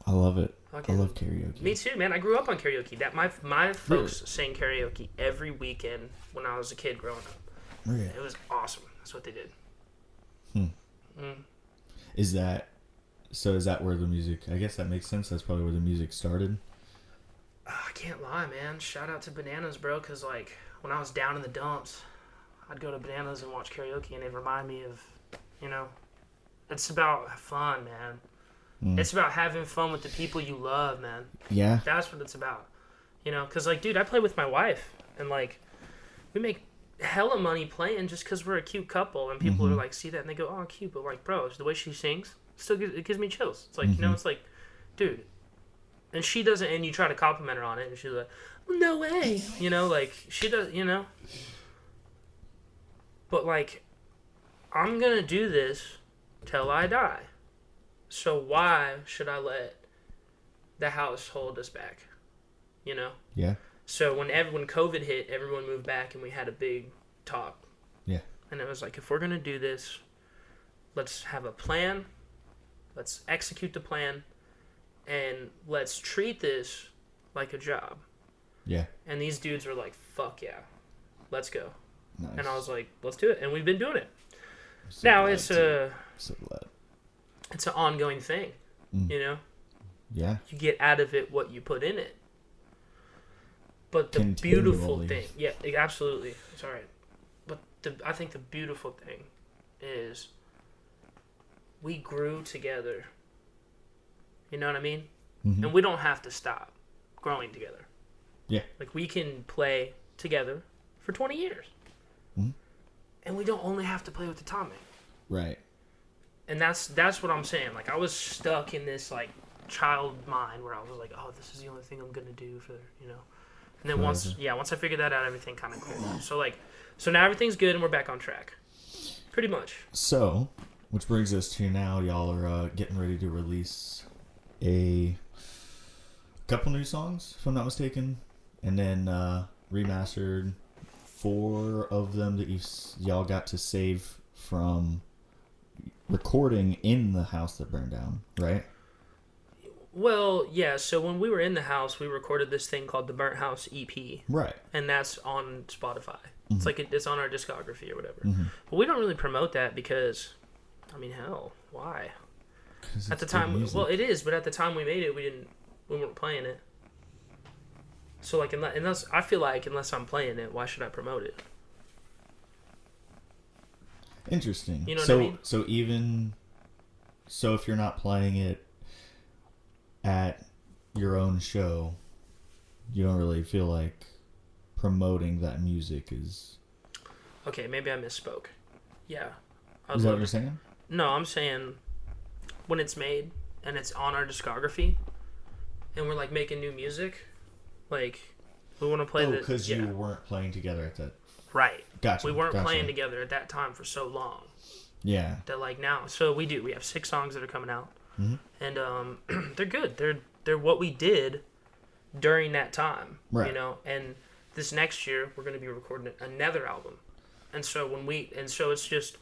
I love it. Okay. I love karaoke. Me too, man. I grew up on karaoke. That my folks Really? sang karaoke every weekend when I was a kid growing up. Really? It was awesome. That's what they did. Is that where the music? I guess that makes sense. That's probably where the music started. I can't lie, man. Shout out to Bananas, bro. Because like when I was down in the dumps, I'd go to Bananas and watch karaoke, and it'd remind me of, you know. It's about fun, man. It's about having fun with the people you love, man. Yeah. That's what it's about. You know, because, like, dude, I play with my wife, and, like, we make hella money playing just because we're a cute couple, and people are like, see that, and they go, oh, cute, but, like, bro, the way she sings, it gives me chills. It's like, you know, it's like, dude. And she doesn't, and you try to compliment her on it, and she's like, no way. You know, like, she does, you know. But, like, I'm going to do this till I die. So why should I let the house hold us back? You know? Yeah. So when COVID hit, everyone moved back and we had a big talk. Yeah. And it was like, if we're going to do this, let's have a plan. Let's execute the plan. And let's treat this like a job. Yeah. And these dudes were like, fuck yeah. Let's go. Nice. And I was like, let's do it. And we've been doing it. So now glad it's it's an ongoing thing, you know? Yeah. You get out of it what you put in it. But the beautiful thing, yeah, absolutely, it's all right. But I think the beautiful thing is we grew together. You know what I mean? Mm-hmm. And we don't have to stop growing together. Yeah. Like we can play together for 20 years. Mm-hmm. And we don't only have to play with Atomic. Right. And that's what I'm saying. Like I was stuck in this like child mind where I was like, oh, this is the only thing I'm gonna do for, you know. And then once I figured that out, everything kind of cooled. So now everything's good and we're back on track. Pretty much. So, which brings us to now, y'all are getting ready to release a couple new songs, if I'm not mistaken, and then remastered 4 of them that y'all got to save from recording in the house that burned down, right? Well, yeah, so when we were in the house, we recorded this thing called the Burnt House EP. Right. And that's on Spotify. Mm-hmm. It's like it's on our discography or whatever. Mm-hmm. But we don't really promote that because, I mean, hell, why? At the time, well, it is, but at the time we made it, we weren't playing it. So, like, unless I feel like unless I'm playing it, why should I promote it? Interesting. You know what I mean? So if you're not playing it at your own show, you don't really feel like promoting that music is... Okay, maybe I misspoke. Yeah. Is that what you're saying? No, I'm saying when it's made and it's on our discography and we're like making new music, like we want to play the... because you weren't playing together at that... Right. Gotcha. We weren't playing together at that time for so long. Yeah. That like now... So we do. We have 6 songs that are coming out. Mm-hmm. And they're good. They're what we did during that time. Right. You know? And this next year, we're going to be recording another album. And so it's just...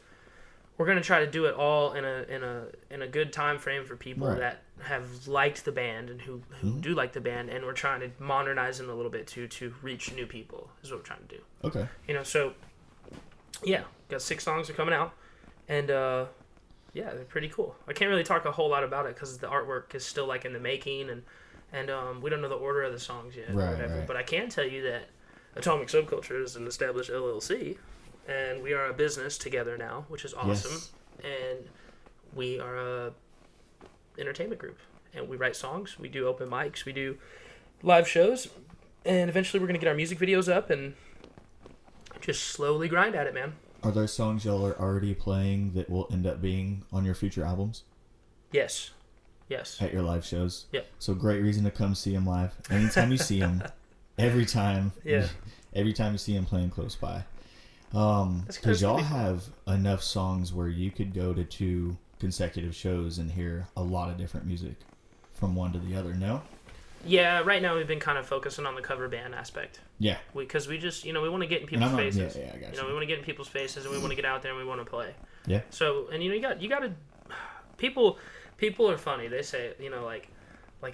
We're gonna try to do it all in a good time frame for people that have liked the band and who do like the band, and we're trying to modernize them a little bit to reach new people. Is what we're trying to do. Okay. You know, so yeah, got 6 songs that are coming out, and yeah, they're pretty cool. I can't really talk a whole lot about it because the artwork is still like in the making, and we don't know the order of the songs yet or whatever. Right. But I can tell you that Atomic Subculture is an established LLC. And we are a business together now, which is awesome. Yes. And we are a entertainment group. And we write songs, we do open mics, we do live shows, and eventually we're going to get our music videos up and just slowly grind at it, man. Are there songs y'all are already playing that will end up being on your future albums? Yes. Yes. At your live shows? Yep. So great reason to come see them live. Anytime you see them, every time you see them playing close by. Because y'all have enough songs where you could go to 2 consecutive shows and hear a lot of different music from one to the other, no? Yeah, right now we've been kind of focusing on the cover band aspect. Yeah. Because we just, we want to get in people's faces. Yeah, I got you. We want to get in people's faces and we want to get out there and we want to play. Yeah. So, and you got to, people are funny. They say,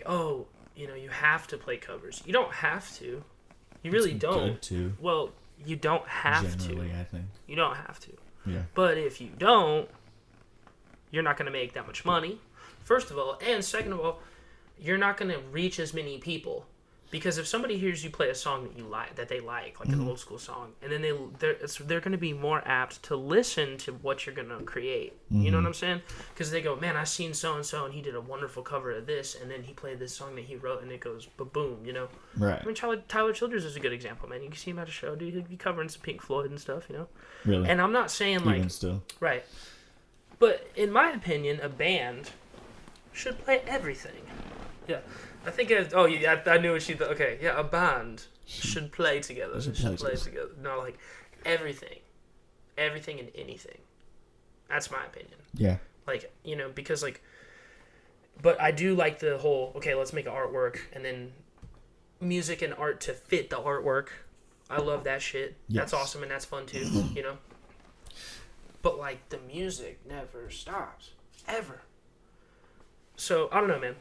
oh, you have to play covers. You don't have to. You really don't. Good to. Well, you don't have Generally, to. I think. You don't have to. Yeah. But if you don't, you're not going to make that much money, first of all. And second of all, you're not going to reach as many people. Because if somebody hears you play a song that they like an old school song, and then they're going to be more apt to listen to what you're going to create. Mm-hmm. You know what I'm saying? Because they go, man, I seen so and so, and he did a wonderful cover of this, and then he played this song that he wrote, and it goes ba-boom. Right. I mean, Tyler Childers is a good example, man. You can see him at a show, dude. He'd be covering some Pink Floyd and stuff. Really. And I'm not saying even still. Right. But in my opinion, a band should play everything. Yeah. I think I knew what she thought. Okay, yeah, a band should play together. Should play together. No, like everything and anything. That's my opinion. Yeah. Because but I do like the whole, okay, let's make an artwork and then music and art to fit the artwork. I love that shit. Yes. That's awesome and that's fun too, But the music never stops. Ever. So, I don't know, man.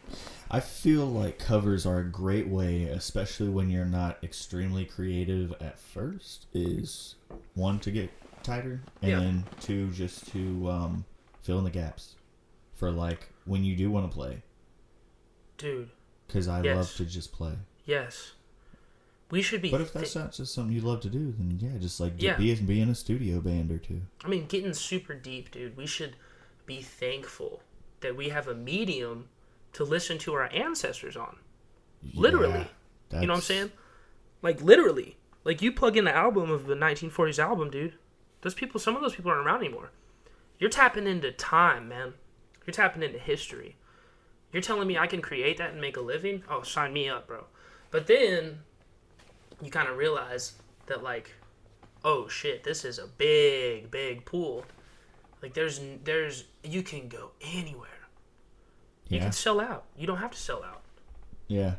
I feel like covers are a great way, especially when you're not extremely creative at first, is 1, to get tighter, and then 2, just to fill in the gaps for when you do want to play. Dude. Because I love to just play. Yes. We should be... But if that's not just something you love to do, then just be in a studio band or 2. I mean, getting super deep, dude. We should be thankful that we have a medium to listen to our ancestors on. Literally. You know what I'm saying? Literally. You plug in the album of the 1940s album, dude. Some of those people aren't around anymore. You're tapping into time, man. You're tapping into history. You're telling me I can create that and make a living? Oh, sign me up, bro. But then you kind of realize that, oh shit, this is a big, big pool. You can go anywhere. You can sell out. You don't have to sell out. Yeah.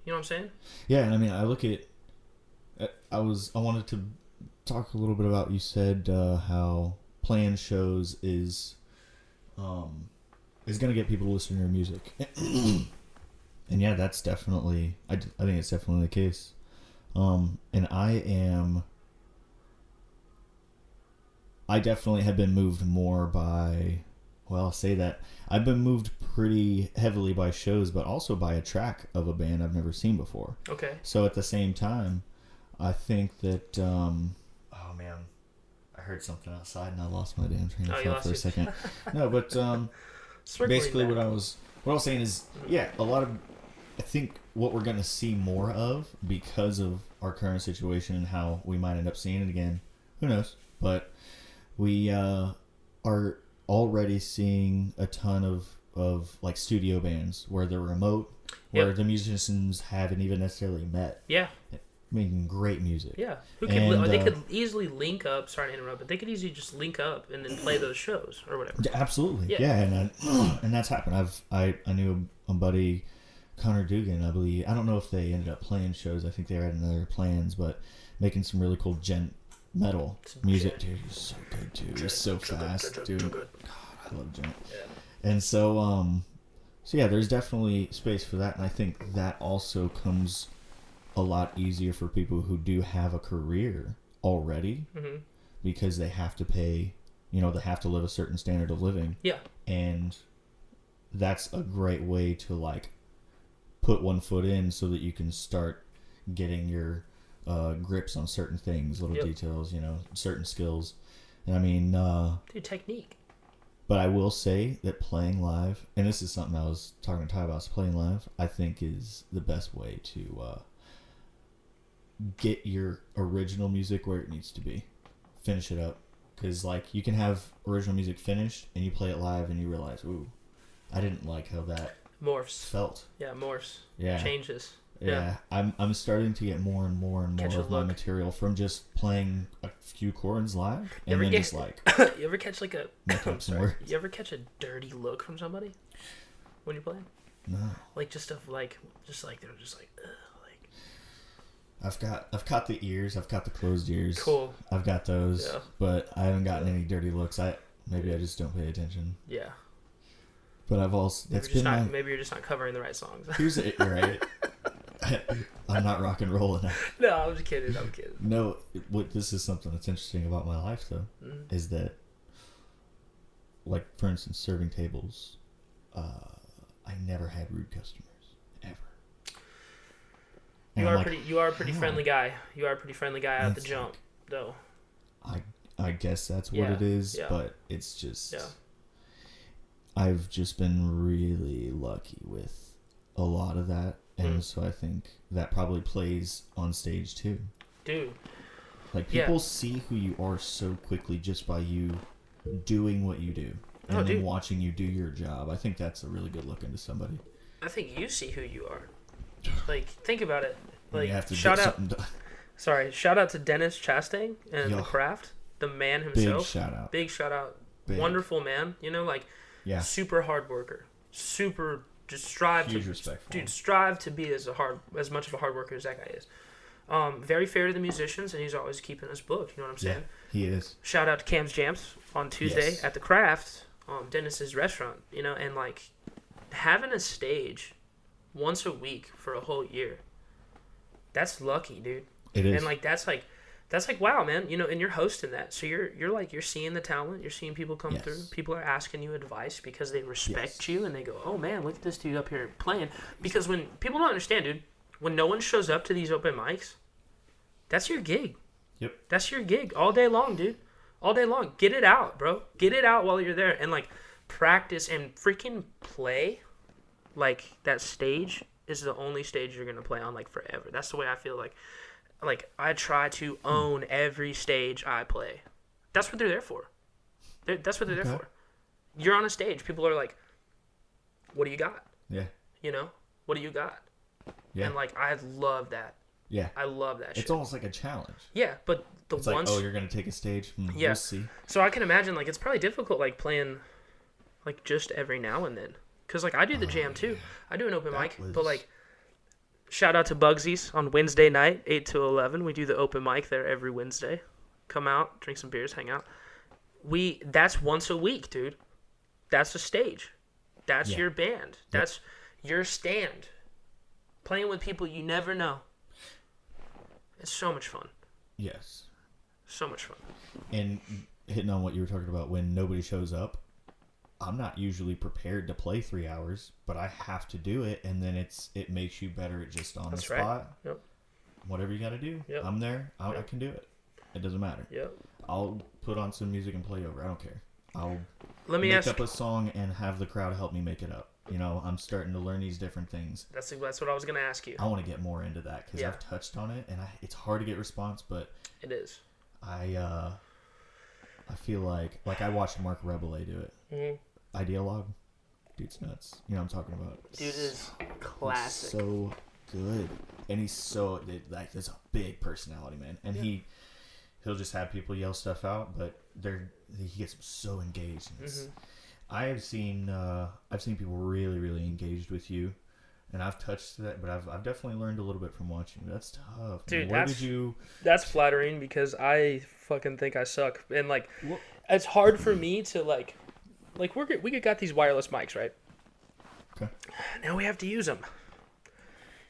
You know what I'm saying? Yeah, and I mean, I look at... I wanted to talk a little bit about, you said how playing shows is going to get people to listen to your music. And yeah, that's definitely... I think it's definitely the case. And I definitely have been moved more by... Well, I'll say that. I've been moved pretty heavily by shows, but also by a track of a band I've never seen before. Okay. So at the same time, I think that... oh, man. I heard something outside and I lost my damn train of thought for a second. No, but basically what I was saying is, I think what we're going to see more of because of our current situation and how we might end up seeing it again, Who knows? But we are already seeing a ton of like studio bands where they're remote, where the musicians haven't even necessarily met. Yeah. Making great music. Yeah. They could easily link up, sorry to interrupt, but they could easily just link up and then play those shows or whatever. Absolutely. Yeah, and that's happened. I knew a buddy, Connor Dugan, I believe. I don't know if they ended up playing shows. I think they had other plans, but making some really cool gent metal music. Dude, he's so good too. He's so fast, dude. God, I love gent. Yeah. And so yeah, there's definitely space for that, and I think that also comes a lot easier for people who do have a career already, because they have to pay, they have to live a certain standard of living. Yeah. And that's a great way to like put one foot in so that you can start getting your grips on certain things, little details, certain skills. And I mean, dude, technique. But I will say that playing live, and this is something I was talking to Ty about, playing live, I think is the best way to get your original music where it needs to be. Finish it up. Because, like, you can have original music finished, and you play it live, and you realize, ooh, I didn't like how that morphs. Felt. Yeah, morphs. Yeah. Changes. Yeah. I'm starting to get more and more and more of my material from just playing a few chords live, and then just, like... You ever catch, like, you ever catch a dirty look from somebody when you're playing? No. Like, just stuff, like, they're just like, ugh. I've caught the ears. I've caught the closed ears. Cool. I've got those, but I haven't gotten any dirty looks. Maybe I just don't pay attention. Yeah. But I've also maybe you're just not covering the right songs. Here's it, right? I'm not rock and roll enough. No, I'm just kidding. No, this is something that's interesting about my life though, is that, like, for instance, serving tables, I never had rude customers ever. You are a pretty friendly guy. You are a pretty friendly guy out the jump, though. I guess that's what it is, but it's just... I've just been really lucky with a lot of that, and so I think that probably plays on stage too. Dude. Like, people see who you are so quickly just by you doing what you do, and then watching you do your job. I think that's a really good look into somebody. I think you see who you are. Like, think about it. Like, you have to shout out to Dennis Chastain and The Craft, the man himself. Big shout out. Wonderful man. Super hard worker. Super just strive Huge respect for him. Strive to be as much of a hard worker as that guy is. Very fair to the musicians, and he's always keeping us booked. You know what I'm saying? Yeah, he is. Shout out to Cam's Jams on Tuesday at The Craft, Dennis's restaurant. And like having a stage once a week for a whole year. That's lucky, dude. It is. And like that's like wow, man. And you're hosting that. So you're seeing the talent, you're seeing people come through. People are asking you advice because they respect you and they go, "Oh man, look at this dude up here playing." Because when people don't understand, dude, when no one shows up to these open mics, that's your gig. Yep. That's your gig all day long, dude. All day long. Get it out, bro. Get it out while you're there and like practice and freaking play. Like, that stage is the only stage you're gonna play on like forever. That's the way I feel. Like I try to own every stage I play. That's what they're there for. That's what they're there for. You're on a stage. People are like, "What do you got?" Yeah. What do you got? Yeah. And like, I love that. Yeah. I love that shit. It's almost like a challenge. Yeah, but it's like, oh, you're gonna take a stage. We'll see. So I can imagine like it's probably difficult like playing like just every now and then. Because, like, I do the jam, too. I do an open mic. But, like, shout out to Bugsy's on Wednesday night, 8 to 11. We do the open mic there every Wednesday. Come out, drink some beers, hang out. That's once a week, dude. That's a stage. That's your band. That's your stand. Playing with people you never know. It's so much fun. Yes. So much fun. And hitting on what you were talking about, when nobody shows up, I'm not usually prepared to play 3 hours, but I have to do it, and then it makes you better at just on the spot. Right. Yep. Whatever you got to do, I'm there. I can do it. It doesn't matter. Yep. I'll put on some music and play over. I don't care. I'll make up a song and have the crowd help me make it up. I'm starting to learn these different things. That's what I was going to ask you. I want to get more into that because I've touched on it, and it's hard to get response, but it is. I feel like I watched Mark Rebele do it. Mm-hmm. Ideologue, dude's nuts. You know what I'm talking about? Dude is classic. So good, and he's so like there's a big personality, man, and he'll just have people yell stuff out, but he gets so engaged. And I've seen people really, really engaged with you, and I've touched that, but I've definitely learned a little bit from watching. That's tough, dude. Man. That's flattering because I fucking think I suck, and like, it's hard for me to like we got these wireless mics, right? Okay. Now we have to use them.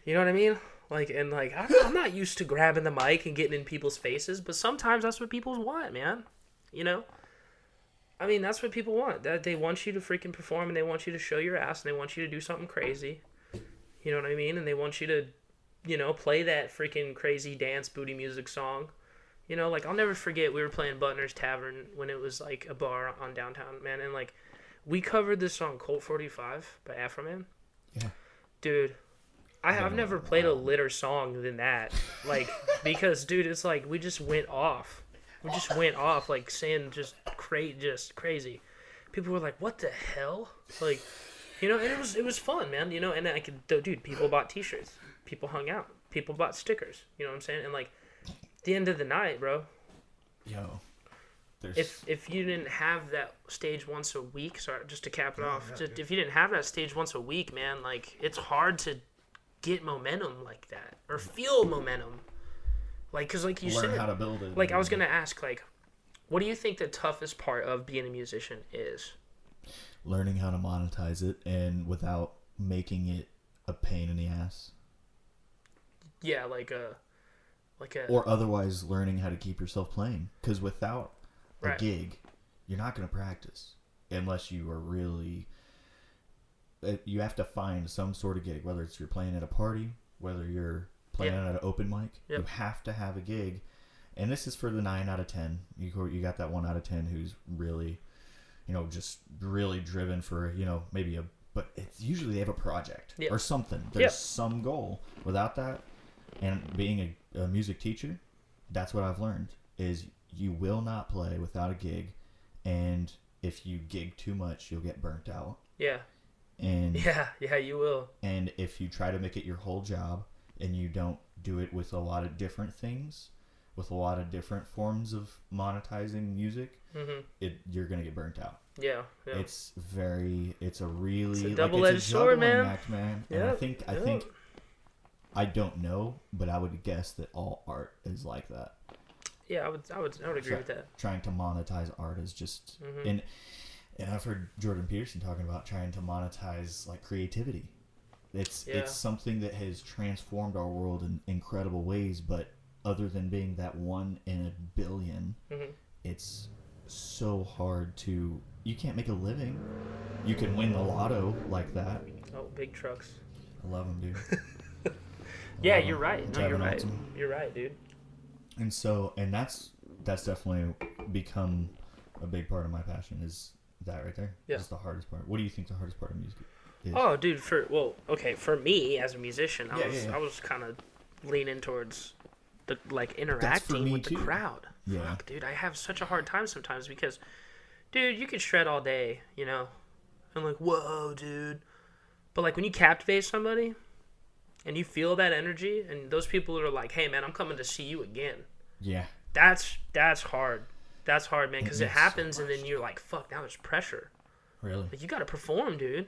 You know what I mean? I'm not used to grabbing the mic and getting in people's faces, but sometimes that's what people want, man. You know? I mean, that's what people want. That they want you to freaking perform, and they want you to show your ass, and they want you to do something crazy. You know what I mean? And they want you to, play that freaking crazy dance booty music song. You know, like, I'll never forget, we were playing Butner's Tavern when it was, like, a bar on downtown, man. And, like, we covered this song, Colt 45 by Afroman. Yeah. Dude, I've never played a litter song than that. Like, because, dude, it's like, we just went off. Like, saying just crazy. People were like, what the hell? Like, and it was fun, man, and dude, people bought t-shirts. People hung out. People bought stickers. You know what I'm saying? And, like, at the end of the night, bro. Yo. If you didn't have that stage once a week, sorry, just to cap it off, if you didn't have that stage once a week, man, like, it's hard to get momentum like that or feel momentum, like, because like you said, learn how to build it. Like, I was gonna ask, like, what do you think the toughest part of being a musician is? Learning how to monetize it and without making it a pain in the ass. Yeah, or otherwise learning how to keep yourself playing, because without a gig, you're not going to practice unless you are really. You have to find some sort of gig, whether it's you're playing at a party, whether you're playing at an open mic. Yep. You have to have a gig, and this is for the 9 out of 10. You got that 1 out of 10 who's really, just really driven for maybe but it's usually they have a project or something. There's some goal. Without that, and being a music teacher, that's what I've learned is you will not play without a gig, and if you gig too much, you'll get burnt out. Yeah. And yeah, you will. And if you try to make it your whole job and you don't do it with a lot of different things, with a lot of different forms of monetizing music, you're gonna get burnt out. Yeah. It's a really double-edged sword, man. Act, man. And I think I don't know, but I would guess that all art is like that. Yeah, I would agree with that. Trying to monetize art is just and I've heard Jordan Peterson talking about trying to monetize like creativity. It's something that has transformed our world in incredible ways, but other than being that 1 in a billion, it's so hard to. You can't make a living. You can win the lotto like that. Oh, big trucks. I love them, dude. Yeah, you're right. No, you're right. You're right, dude. And that's definitely become a big part of my passion is that right there. Yeah. That's the hardest part. What do you think the hardest part of music is? Oh, dude, for me as a musician, I was kind of leaning towards the interacting with the crowd. Yeah. Fuck, dude, I have such a hard time sometimes because, dude, you could shred all day, I'm like, whoa, dude. But like when you captivate somebody and you feel that energy and those people are like, hey man, I'm coming to see you again. Yeah. That's hard. That's hard, man, because it happens and then you're like, fuck, now there's pressure. Really? Like, you gotta perform, dude.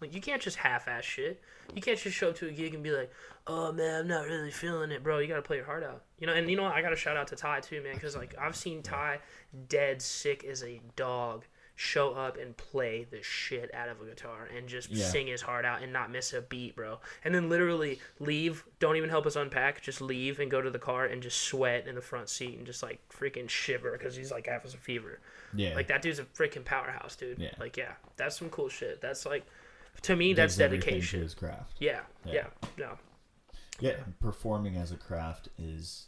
Like, you can't just half-ass shit. You can't just show up to a gig and be like, oh, man, I'm not really feeling it, bro. You gotta play your heart out. And you know what? I gotta shout out to Ty, too, man, because, like, I've seen Ty dead sick as a dog show up and play the shit out of a guitar and just sing his heart out and not miss a beat, bro. And then literally leave, don't even help us unpack, just leave and go to the car and just sweat in the front seat and just, like, freaking shiver because he's, like, having a fever. Yeah. Like, that dude's a freaking powerhouse, dude. Yeah. Like, yeah, that's some cool shit. That's, like, to me, that's dedication. To his craft. Yeah. Yeah, performing as a craft is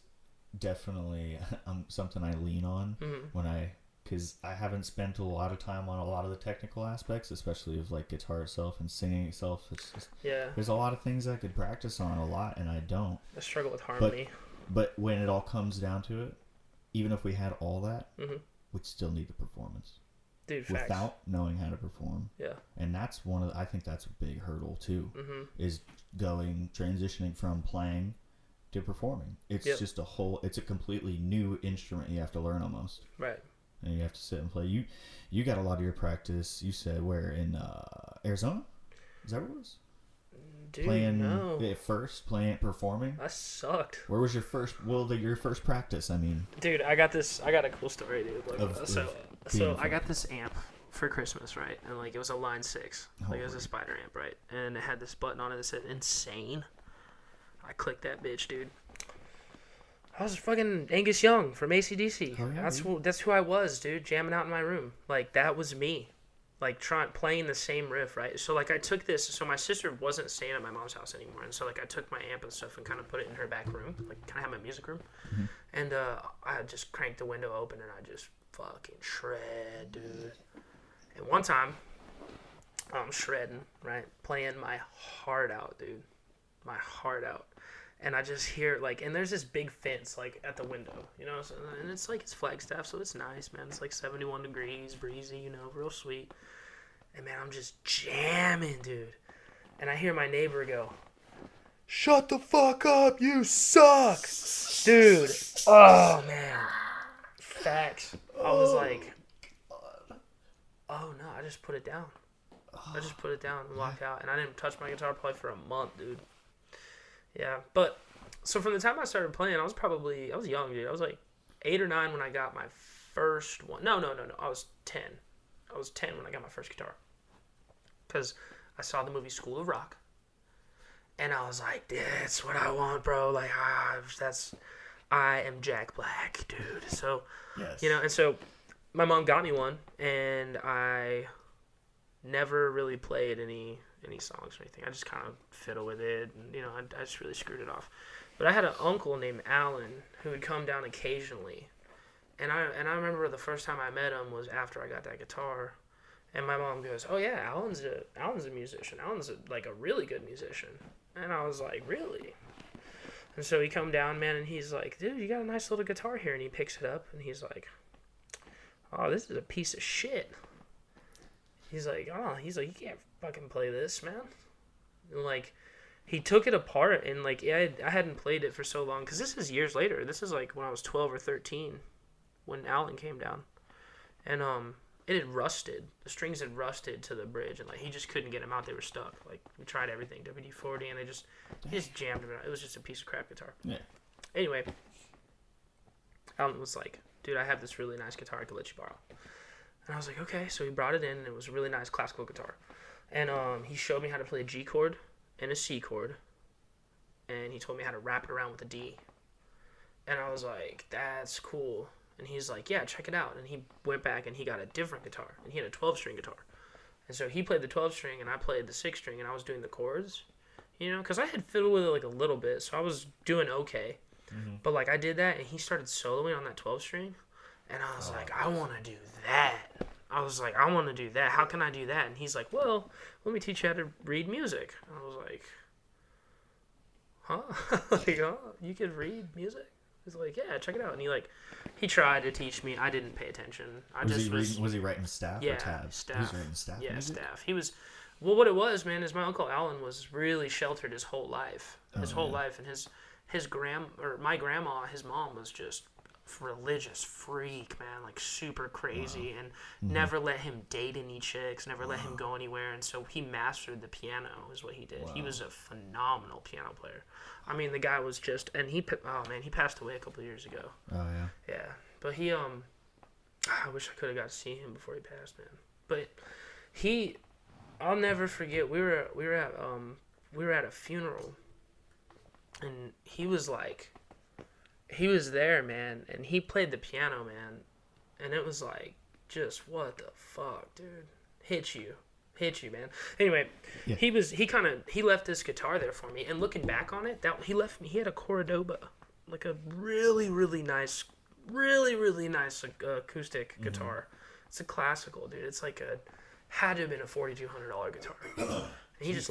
definitely something I lean on because I haven't spent a lot of time on a lot of the technical aspects, especially of like guitar itself and singing itself. It's just, there's a lot of things I could practice on a lot, and I don't. I struggle with harmony. But when it all comes down to it, even if we had all that, Mm-hmm. we'd still need the performance. Dude, facts. Without knowing how to perform. Yeah. And that's I think that's a big hurdle too, is transitioning from playing to performing. It's just it's a completely new instrument you have to learn almost. Right. And you have to sit and play. You got a lot of your practice, you said, where in Arizona? Is that where it was? Dude, playing no. Performing? I sucked. Where was your first practice? I mean, dude, I got a cool story, dude. Like, so I got this amp for Christmas, right? And like it was a Line 6. Like it was a Spider amp, right? And it had this button on it that said Insane. I clicked that bitch, dude. I was fucking Angus Young from AC/DC. Oh, yeah, that's who I was, dude, jamming out in my room. Like that was me. Like playing the same riff, right? So like I took this. So my sister wasn't staying at my mom's house anymore, and so like I took my amp and stuff and kind of put it in her back room, like kind of have my music room, and I just cranked the window open and I just fucking shred, dude. And one time, I'm shredding, right, playing my heart out, dude, my heart out, and I just hear like, and there's this big fence like at the window, you know, so, and it's like it's Flagstaff, so it's nice, man. It's like 71 degrees, breezy, you know, real sweet. And man, I'm just jamming, dude. And I hear my neighbor go, "Shut the fuck up, you suck!" Dude, oh man. Facts. I was like, oh no, I just put it down. I just put it down and walked out. And I didn't touch my guitar probably for a month, dude. Yeah, but, so from the time I started playing, I was young, dude. I was like 8 or 9 when I got my first one. No, I was 10. I was 10 when I got my first guitar. Because I saw the movie School of Rock. And I was like, that's what I want, bro. Like, I am Jack Black, dude. So, yes. You know, and so my mom got me one, and I never really played any songs or anything. I just kind of fiddle with it, and, you know, I just really screwed it off. But I had an uncle named Alan who would come down occasionally. And I remember the first time I met him was after I got that guitar. And my mom goes, "Oh yeah, Alan's a musician. Alan's like a really good musician." And I was like, "Really?" And so he come down, man, and he's like, "Dude, you got a nice little guitar here." And he picks it up, and he's like, "Oh, this is a piece of shit." He's like, "You can't fucking play this, man." And like, he took it apart, and like, I hadn't played it for so long, because this is years later. This is like when I was 12 or 13, when Alan came down, and it had rusted. The strings had rusted to the bridge, and like he just couldn't get them out. They were stuck. Like we tried everything, WD-40, and he just jammed them out. It was just a piece of crap guitar. Yeah. Anyway, Alan was like, "Dude, I have this really nice guitar I could let you borrow." And I was like, "Okay." So he brought it in, and it was a really nice classical guitar. And he showed me how to play a G chord and a C chord, and he told me how to wrap it around with a D. And I was like, "That's cool." And he's like, "Yeah, check it out." And he went back and he got a different guitar. And he had a 12-string guitar. And so he played the 12-string and I played the 6-string, and I was doing the chords. You know, because I had fiddled with it like a little bit, so I was doing okay. Mm-hmm. But like I did that, and he started soloing on that 12-string. And I was like, I want to do that. I was like, I want to do that. How can I do that? And he's like, "Well, let me teach you how to read music." And I was like, huh? Like, oh, you could read music? He's like, "Yeah, check it out." And he tried to teach me. I didn't pay attention. Was he writing staff or tabs? Staff. He was writing staff. Yeah, music? staff. He was. Well, what it was, man, is my Uncle Alan was really sheltered his whole life. Life, and my grandma, his mom, was just religious freak, man, like super crazy, and never let him date any chicks, never let him go anywhere, and so he mastered the piano is what he did. He was a phenomenal piano player. I mean, the guy was just, and he passed away a couple of years ago. Oh yeah. Yeah, but he I wish I could have got to see him before he passed, man. But I'll never forget. We were at a funeral, and he was there, man, and he played the piano, man, and it was like, just what the fuck, dude, hit you, man. Anyway, yeah. He left this guitar there for me, and looking back on it, he had a Cordoba, like a really, really nice acoustic guitar. It's a classical, dude. It's like had to have been a $4,200 guitar. And he just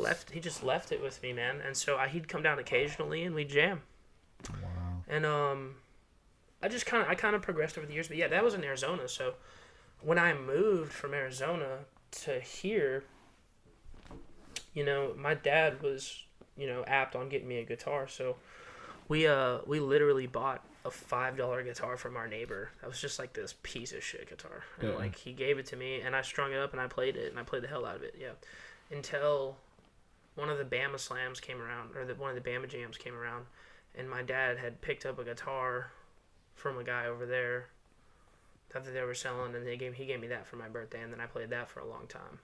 left it with me, man. And so he'd come down occasionally and we'd jam. Wow. And I kind of progressed over the years. But yeah, that was in Arizona. So when I moved from Arizona to here, my dad was, apt on getting me a guitar. So we literally bought a $5 guitar from our neighbor. That was just like this piece of shit guitar. And like he gave it to me and I strung it up and I played it and I played the hell out of it. Yeah. Until one of the Bama Slams came around, or one of the Bama Jams came around, and my dad had picked up a guitar from a guy over there that they were selling, and he gave me that for my birthday, and then I played that for a long time.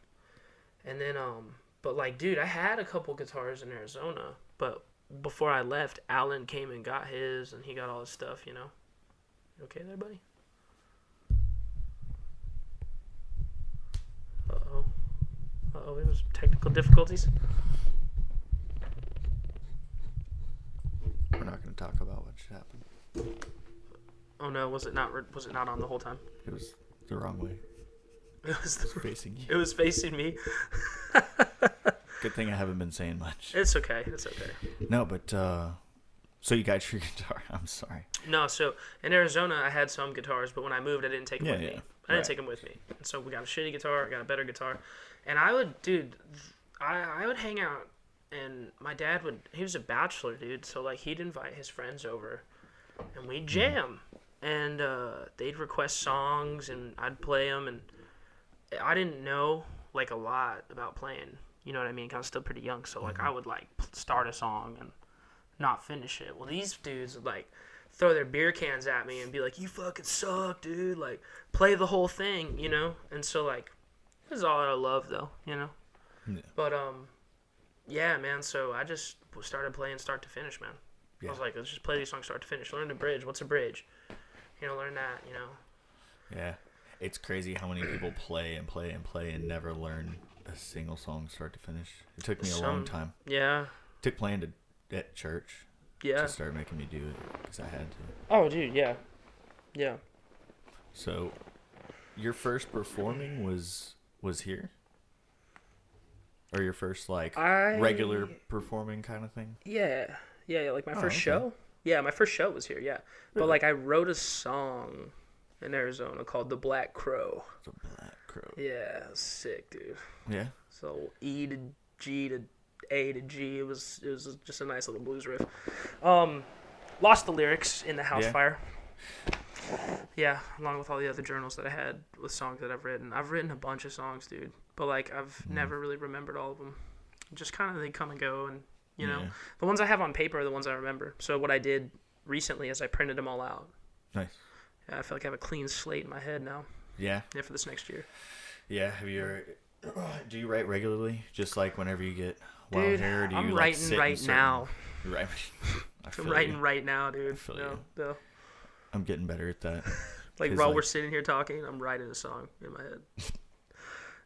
And then but like, dude, I had a couple guitars in Arizona, but before I left, Alan came and got his, and he got all his stuff, You okay there, buddy? Uh-oh, it was technical difficulties. We're not going to talk about what just happened. Oh no, was it not on the whole time? It was the wrong way. It was facing you. It was facing me. Good thing I haven't been saying much. It's okay. No, but so you got your guitar. I'm sorry. No, so in Arizona I had some guitars, but when I moved I didn't take them with me. I didn't take them with me. And so we got a shitty guitar, I got a better guitar. And I would hang out, and my dad he was a bachelor, dude, so like he'd invite his friends over and we'd jam. And they'd request songs and I'd play them, and I didn't know like a lot about playing. You know what I mean? 'Cause I was still pretty young, so like I would like start a song and not finish it. Well, these dudes would like throw their beer cans at me and be like, "You fucking suck, dude! Like, play the whole thing," And so like, this is all out of love, though, Yeah. But yeah, man. So I just started playing start to finish, man. Yeah. I was like, let's just play these songs start to finish. Learn the bridge. What's a bridge? Learn that. Yeah, it's crazy how many people play and play and play and never learn a single song start to finish. It took me a long time. Yeah. It took playing at church. Yeah. To start making me do it because I had to. Oh, dude, yeah. Yeah. So, your first performing was here? Or your first, like, regular performing kind of thing? Yeah. Yeah, like my first show. Yeah, my first show was here, yeah. Really? But, like, I wrote a song in Arizona called The Black Crow. The Black Crow. Yeah, it was sick, dude. Yeah? So, E to G to A to G. It was just a nice little blues riff. Lost the lyrics in the house fire. Yeah, along with all the other journals that I had with songs that I've written. I've written a bunch of songs, dude. But like I've never really remembered all of them. Just kind of they come and go, and the ones I have on paper are the ones I remember. So what I did recently is I printed them all out. Nice. Yeah, I feel like I have a clean slate in my head now. Yeah. Yeah, for this next year. Yeah. Have you ever? Do you write regularly? Just like whenever you get wild hair? Or do you I'm like writing sit right now. You're right. I'm writing right now, dude. No. I'm getting better at that. Like while we're sitting here talking, I'm writing a song in my head.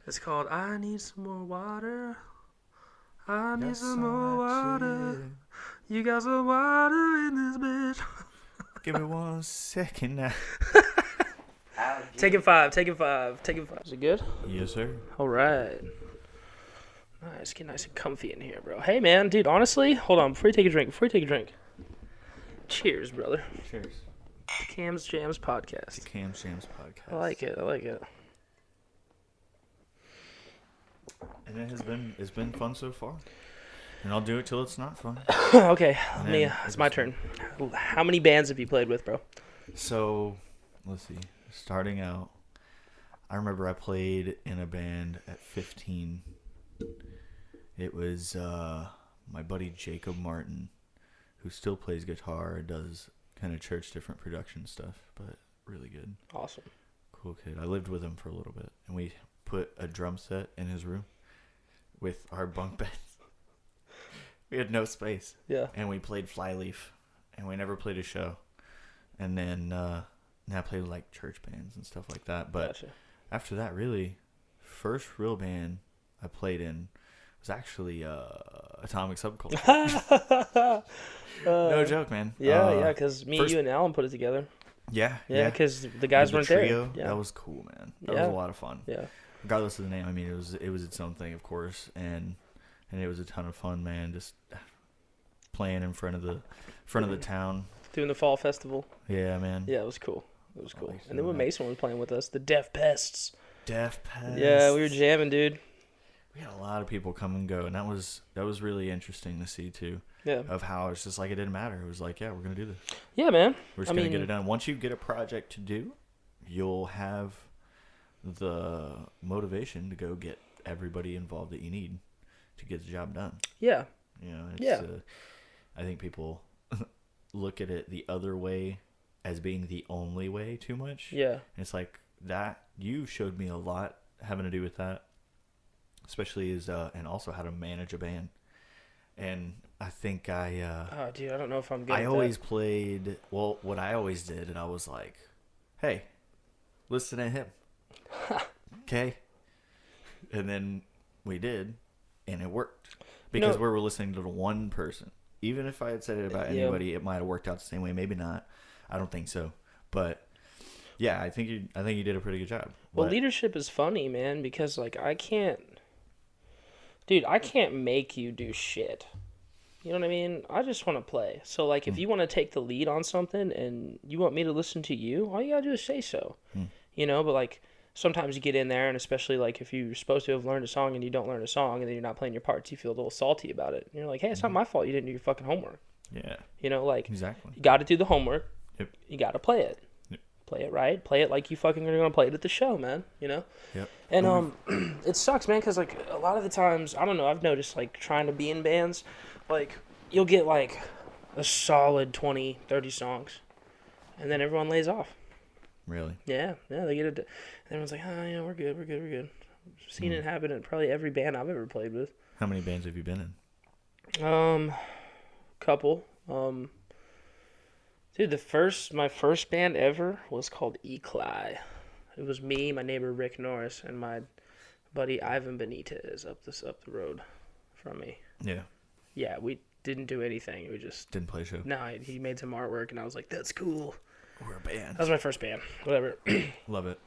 It's called "I Need Some More Water." I need some more water. You got some water in this bitch. Give me 1 second now. Taking five. Is it good? Yes, sir. All right. Nice. Get nice and comfy in here, bro. Hey, man. Dude, honestly, hold on. Before you take a drink. Cheers, brother. Cheers. The Cam's Jams podcast. The Cam's Jams podcast. I like it. And it's been fun so far. And I'll do it till it's not fun. Okay. It's my turn. How many bands have you played with, bro? So, let's see. Starting out, I remember I played in a band at 15. It was my buddy Jacob Martin, who still plays guitar, does kind of church different production stuff, but really good. Awesome. Cool kid. I lived with him for a little bit, and we put a drum set in his room with our bunk beds. We had no space. Yeah. And we played Flyleaf, and we never played a show. And then I played with like church bands and stuff like that. But after that, really, first real band I played in was actually Atomic Subculture. No joke, man. Yeah, because you and Alan put it together. Yeah. Yeah, because the guys weren't trio, there. Yeah. That was cool, man. That was a lot of fun. Yeah. Regardless of the name, I mean, it was its own thing, of course, and it was a ton of fun, man. Just playing in front of the town. Doing the fall festival. Yeah, man. Yeah, it was cool. It was cool. Like And then when Mason was playing with us, the Deaf Pests. Deaf Pests. Yeah, we were jamming, dude. We had a lot of people come and go, and that was really interesting to see too. Yeah. Of how it's just like it didn't matter. It was like, yeah, we're gonna do this. Yeah, man. We're just gonna get it done. Once you get a project to do, you'll have the motivation to go get everybody involved that you need to get the job done. Yeah. You know, it's, I think people look at it the other way as being the only way too much. Yeah. And it's like that. You showed me a lot having to do with that, especially as and also how to manage a band. And I think oh, dude, I don't know if I'm good. I always played what I always did, and I was like, hey, listen to him. Okay. And then we did, and it worked because we were listening to the one person. Even if I had said it about anybody, it might have worked out the same way. Maybe not. I don't think so. But yeah, I think you did a pretty good job. Well, leadership is funny, man, because like I can't make you do shit. You know what I mean? I just want to play. So like if you want to take the lead on something and you want me to listen to you, all you gotta do is say so. You know, but like sometimes you get in there, and especially like if you're supposed to have learned a song and you don't learn a song, and then you're not playing your parts, you feel a little salty about it. And you're like, hey, it's not my fault you didn't do your fucking homework. Yeah. You know, like exactly. You got to do the homework. Yep. You got to play it. Yep. Play it right. Play it like you fucking are gonna play it at the show, man. You know. Yep. And it sucks, man, because like a lot of the times, I don't know, I've noticed like trying to be in bands, like you'll get like a solid 20, 30 songs, and then everyone lays off. Really? Yeah, they get it. Everyone's like, oh, yeah, we're good. I've seen it happen in probably every band I've ever played with. How many bands have you been in? Couple. Dude, my first band ever was called Ecli. It was me, my neighbor Rick Norris, and my buddy Ivan Benitez up the road from me. Yeah. Yeah, we didn't do anything. We just didn't play a show. No, he made some artwork, and I was like, that's cool. We're a band. That was my first band. Whatever. Love it.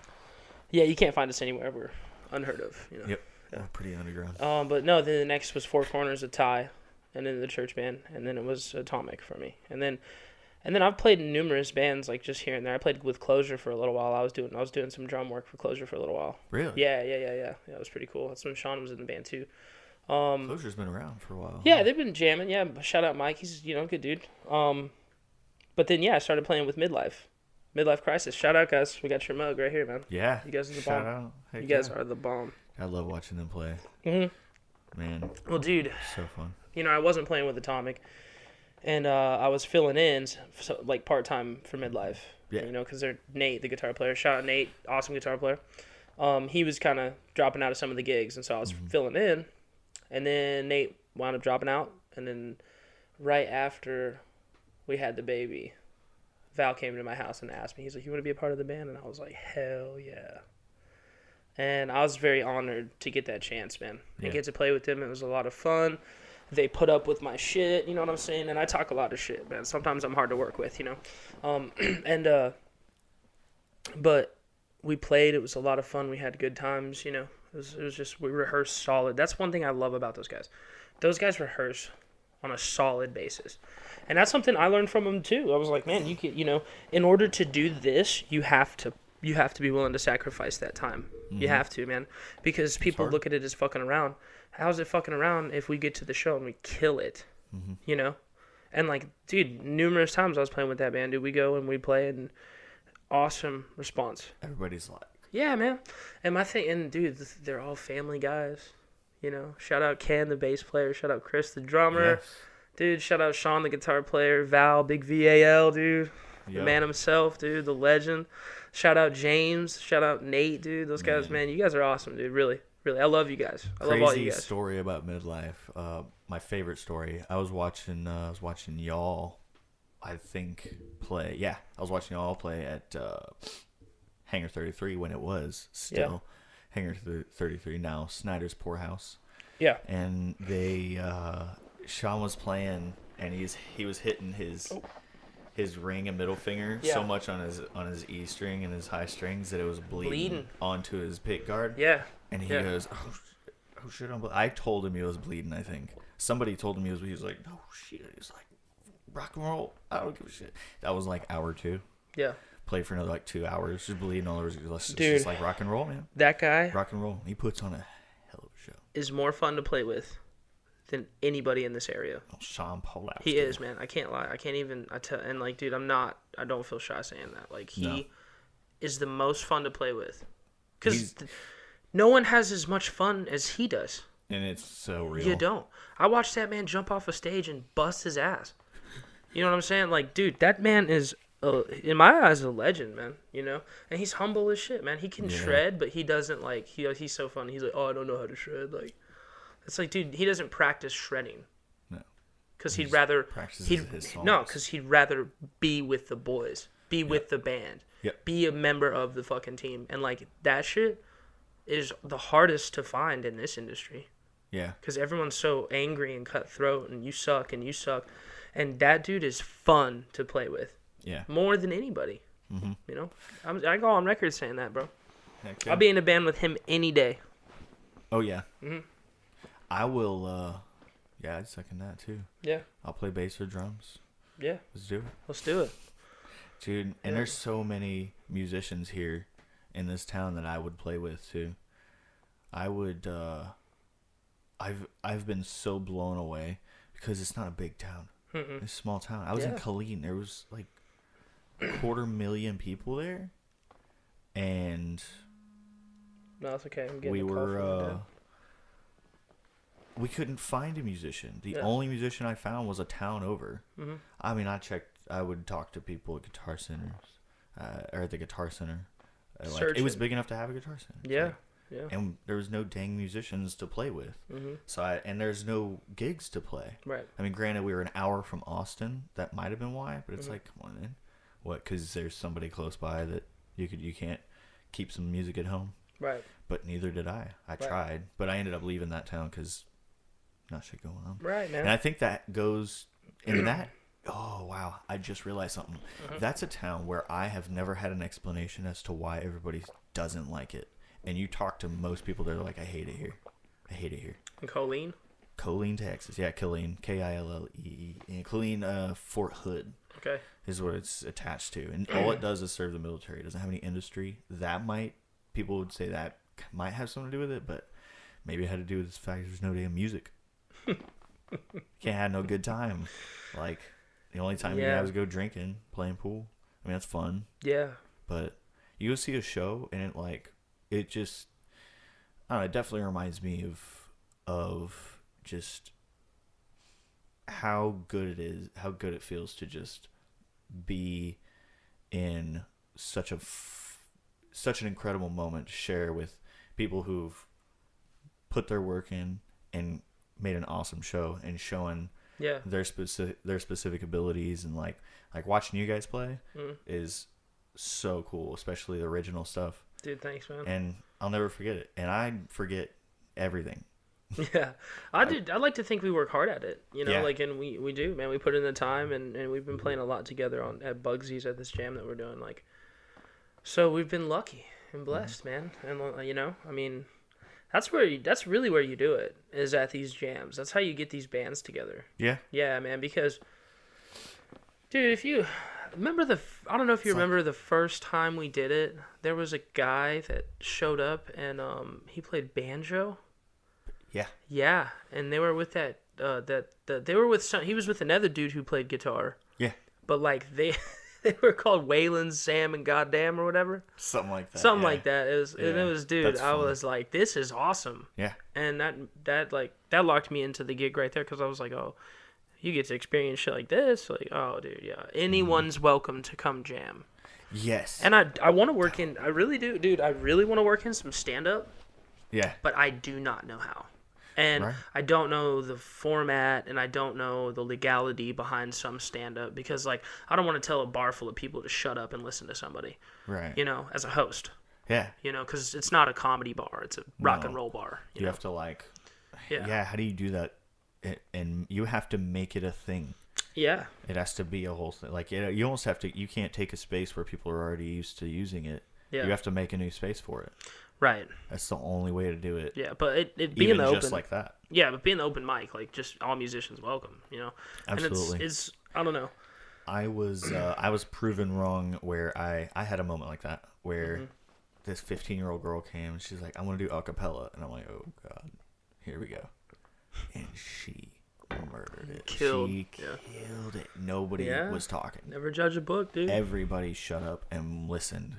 Yeah, you can't find us anywhere. We're unheard of. You know. Yep. Yeah. We're pretty underground. But no, then the next was Four Corners of Ty, and then the church band, and then it was Atomic for me, and then I've played in numerous bands like just here and there. I played with Closure for a little while. I was doing some drum work for Closure for a little while. Really? Yeah. It was pretty cool. That's when Sean was in the band too. Closure's been around for a while. Yeah, they've been jamming. Yeah, shout out Mike. He's good dude. But then I started playing with Midlife Crisis. Shout out, guys. We got your mug right here, man. Yeah. You guys are the Shout bomb. out. Heck You guys are the bomb. I love watching them play. Mm-hmm. Man. Well, dude. So fun. I wasn't playing with Atomic, and I was filling in, so, like, part-time for Midlife. Yeah. Because they're Nate, the guitar player. Shout out Nate, awesome guitar player. He was kind of dropping out of some of the gigs, and so I was filling in, and then Nate wound up dropping out, and then right after we had the baby, Val came to my house and asked me, he's like, you want to be a part of the band? And I was like, hell yeah. And I was very honored to get that chance, man. And get to play with them. It was a lot of fun. They put up with my shit, you know what I'm saying? And I talk a lot of shit, man. Sometimes I'm hard to work with, but we played. It was a lot of fun. We had good times, It was just, we rehearsed solid. That's one thing I love about those guys. Those guys rehearse on a solid basis. And that's something I learned from them too. I was like, man, you can, in order to do this, you have to be willing to sacrifice that time. Mm-hmm. You have to, man, because people look at it as fucking around. How's it fucking around if we get to the show and we kill it? Mm-hmm. And like, dude, numerous times I was playing with that band, dude. We go and we play, and awesome response. Everybody's like, yeah, man. And my thing, and dude, they're all family guys. Shout out Ken, the bass player. Shout out Chris, the drummer. Yes. Dude, shout out Sean, the guitar player. Val, big VAL, dude. The man himself, dude, the legend. Shout out James. Shout out Nate, dude. Those guys, man, you guys are awesome, dude. Really, really. I love you guys. I love all you guys. Crazy story about Midlife. My favorite story. I was watching y'all, I think, play. Yeah, I was watching y'all play at Hangar 33 when it was still Hangar 33, now Snyder's Poorhouse. Yeah. And they Sean was playing, and he was hitting his ring and middle finger so much on his E string and his high strings that it was bleeding onto his pick guard. Yeah. And he goes, oh, oh shit, I told him he was bleeding, I think. Somebody told him he was like, oh shit. He was like, rock and roll. I don't give a shit. That was like hour 2. Yeah. Played for another like 2 hours. Just bleeding all over. It's Dude, just like rock and roll, man. That guy. Rock and roll. He puts on a hell of a show. Is more fun to play with than anybody in this area. Oh, Sean Paulowski. He is, man. I can't lie. I can't even. And like, dude, I don't feel shy saying that. Like, he is the most fun to play with. Because no one has as much fun as he does. And it's so real. You don't. I watched that man jump off a stage and bust his ass. You know what I'm saying? Like, dude, that man is, in my eyes, a legend, man. You know? And he's humble as shit, man. He can shred, but he doesn't, like, he's so funny. He's like, oh, I don't know how to shred. Like, it's like, dude, he doesn't practice shredding. No. Because he'd rather... practices his songs. No, because he'd rather be with the boys. Be with the band. Yep. Be a member of the fucking team. And, like, that shit is the hardest to find in this industry. Yeah. Because everyone's so angry and cutthroat and you suck. And that dude is fun to play with. Yeah. More than anybody. Mm-hmm. You know? I go on record saying that, bro. Heck yeah. I'll be in a band with him any day. Oh, yeah. Mm-hmm. I will, I'd second that, too. Yeah. I'll play bass or drums. Yeah. Let's do it. Let's do it. Dude, and there's so many musicians here in this town that I would play with, too. I would, I've been so blown away because it's not a big town. Mm-mm. It's a small town. I was in Killeen. There was like 250,000 people there, and no, it's okay. I'm getting we couldn't find a musician. The only musician I found was a town over. Mm-hmm. I mean, I would talk to people at guitar centers, or at the guitar center. Like, it was big enough to have a guitar center. Yeah. So. Yeah. And there was no dang musicians to play with. Mm-hmm. And there's no gigs to play. Right. I mean, granted, we were an hour from Austin. That might have been why, but it's like, come on, man. What? Because there's somebody close by that you can't keep some music at home. Right. But neither did I. I tried, but I ended up leaving that town because not shit going on. Right, man. And I think that goes in that. Oh, wow. I just realized something. Mm-hmm. That's a town where I have never had an explanation as to why everybody doesn't like it. And you talk to most people, they're like, I hate it here. I hate it here. In Killeen? Killeen, Texas. Yeah, Killeen. Killee. And Killeen, Fort Hood. Okay. Is what it's attached to. And all it does is serve the military. It doesn't have any industry. People would say that might have something to do with it, but maybe it had to do with the fact there's no damn music. Can't have no good time. Like, the only time you guys go drinking, playing pool. I mean, that's fun. Yeah. But you go see a show, and it just, I don't know, it definitely reminds me of just how good it is, how good it feels to just be in such an incredible moment to share with people who've put their work in and made an awesome show and showing their specific abilities, and like watching you guys play is so cool, especially the original stuff. Dude, thanks, man. And I'll never forget it. And I forget everything. Yeah. I'd like to think we work hard at it, you know, and we do, man. We put in the time, and we've been playing a lot together at Bugsy's at this jam that we're doing, so we've been lucky and blessed, man. And, you know, I mean, that's really where you do it, is at these jams. That's how you get these bands together. Yeah. Yeah, man, because, dude, if you... I don't know if you remember the first time we did it. There was a guy that showed up, and he played banjo. Yeah. Yeah, and they were with he was with another dude who played guitar. Yeah. But they were called Waylon, Sam, and Goddamn or whatever. Something like that. Something like that. It was dude. I was like, this is awesome. Yeah. And that locked me into the gig right there, because I was like, oh. You get to experience shit like this, oh, dude, yeah. Anyone's welcome to come jam. Yes. And I want to work in, I really do, dude. I really want to work in some stand-up. Yeah. But I do not know how. And I don't know the format, and I don't know the legality behind some stand-up, because, I don't want to tell a bar full of people to shut up and listen to somebody. Right. You know, as a host. Yeah. You know, because it's not a comedy bar. It's a rock and roll bar. You know? Have to, how do you do that? And you have to make it a thing. Yeah. It has to be a whole thing. You almost have to, you can't take a space where people are already used to using it. Yeah. You have to make a new space for it. Right. That's the only way to do it. Yeah, but it being Even the just open, like that. yeah, but being the open mic, like just all musicians welcome, you know. Absolutely. And it's I don't know. I was proven wrong where I had a moment like that where this 15-year-old girl came and she's like, I want to do a cappella, and I'm like, oh god, here we go, and she murdered it. She killed it. Nobody was talking. Never judge a book, dude. Everybody shut up and listened,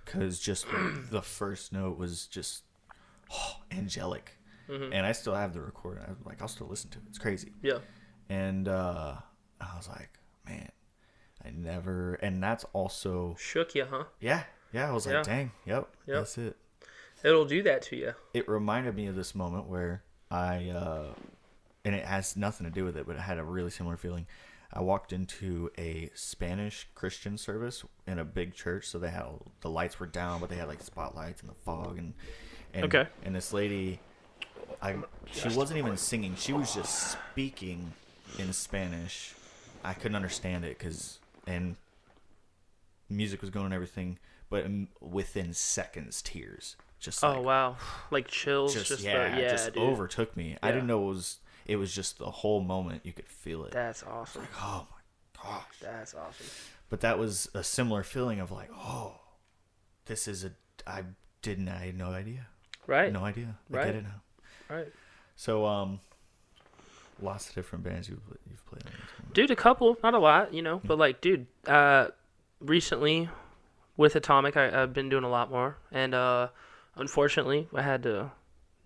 because just the first note was just angelic. And I still have the recording. I'm like, I'll still listen to it. It's crazy. Yeah. And I was like, man, and that's also shook you, huh? Yeah. I was like, dang, yep, that's it. It'll do that to you. It reminded me of this moment where and it has nothing to do with it, but it had a really similar feeling. I walked into a Spanish Christian service in a big church, so they had the lights were down, but they had like spotlights and the fog, and this lady, she wasn't even singing; she was just speaking in Spanish. I couldn't understand it and music was going and everything, but within seconds, tears. Just oh wow, like chills. Just dude. Overtook me. Yeah. I didn't know it was just the whole moment. You could feel it. That's awesome. Like, oh my gosh, that's awesome. But that was a similar feeling of like, oh, this is I had no idea. Right. No idea. I get it now. Right. So lots of different bands you've played on. Dude, a couple, not a lot, you know, but like, dude, recently with Atomic, I've been doing a lot more, and unfortunately, I had to,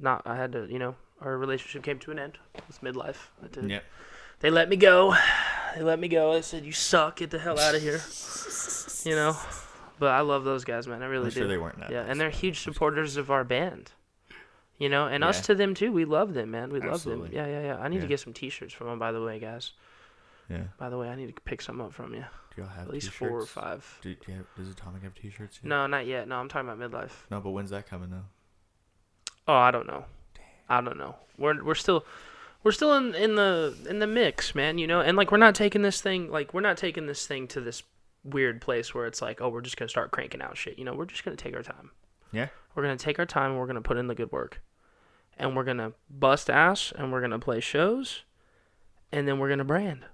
you know, our relationship came to an end. It's midlife. Yep. They let me go. They said, you suck. Get the hell out of here. You know? But I love those guys, man. I really do. I'm sure they weren't that. Yeah, and they're huge supporters of our band. You know? And us to them, too. We love them, man. We love them. Yeah. I need to get some T-shirts from them, by the way, guys. Yeah. By the way, I need to pick some up from you. Do y'all have at least T-shirts? 4 or 5. Does Atomic have T-shirts yet? No, not yet. No, I'm talking about midlife. No, but when's that coming, though? Oh, I don't know. I don't know. We're still in the mix, man, you know? And like we're not taking this thing to this weird place where it's like, oh, we're just going to start cranking out shit. You know, we're just going to take our time. Yeah. We're going to take our time and we're going to put in the good work. And we're going to bust ass and we're going to play shows and then we're going to brand.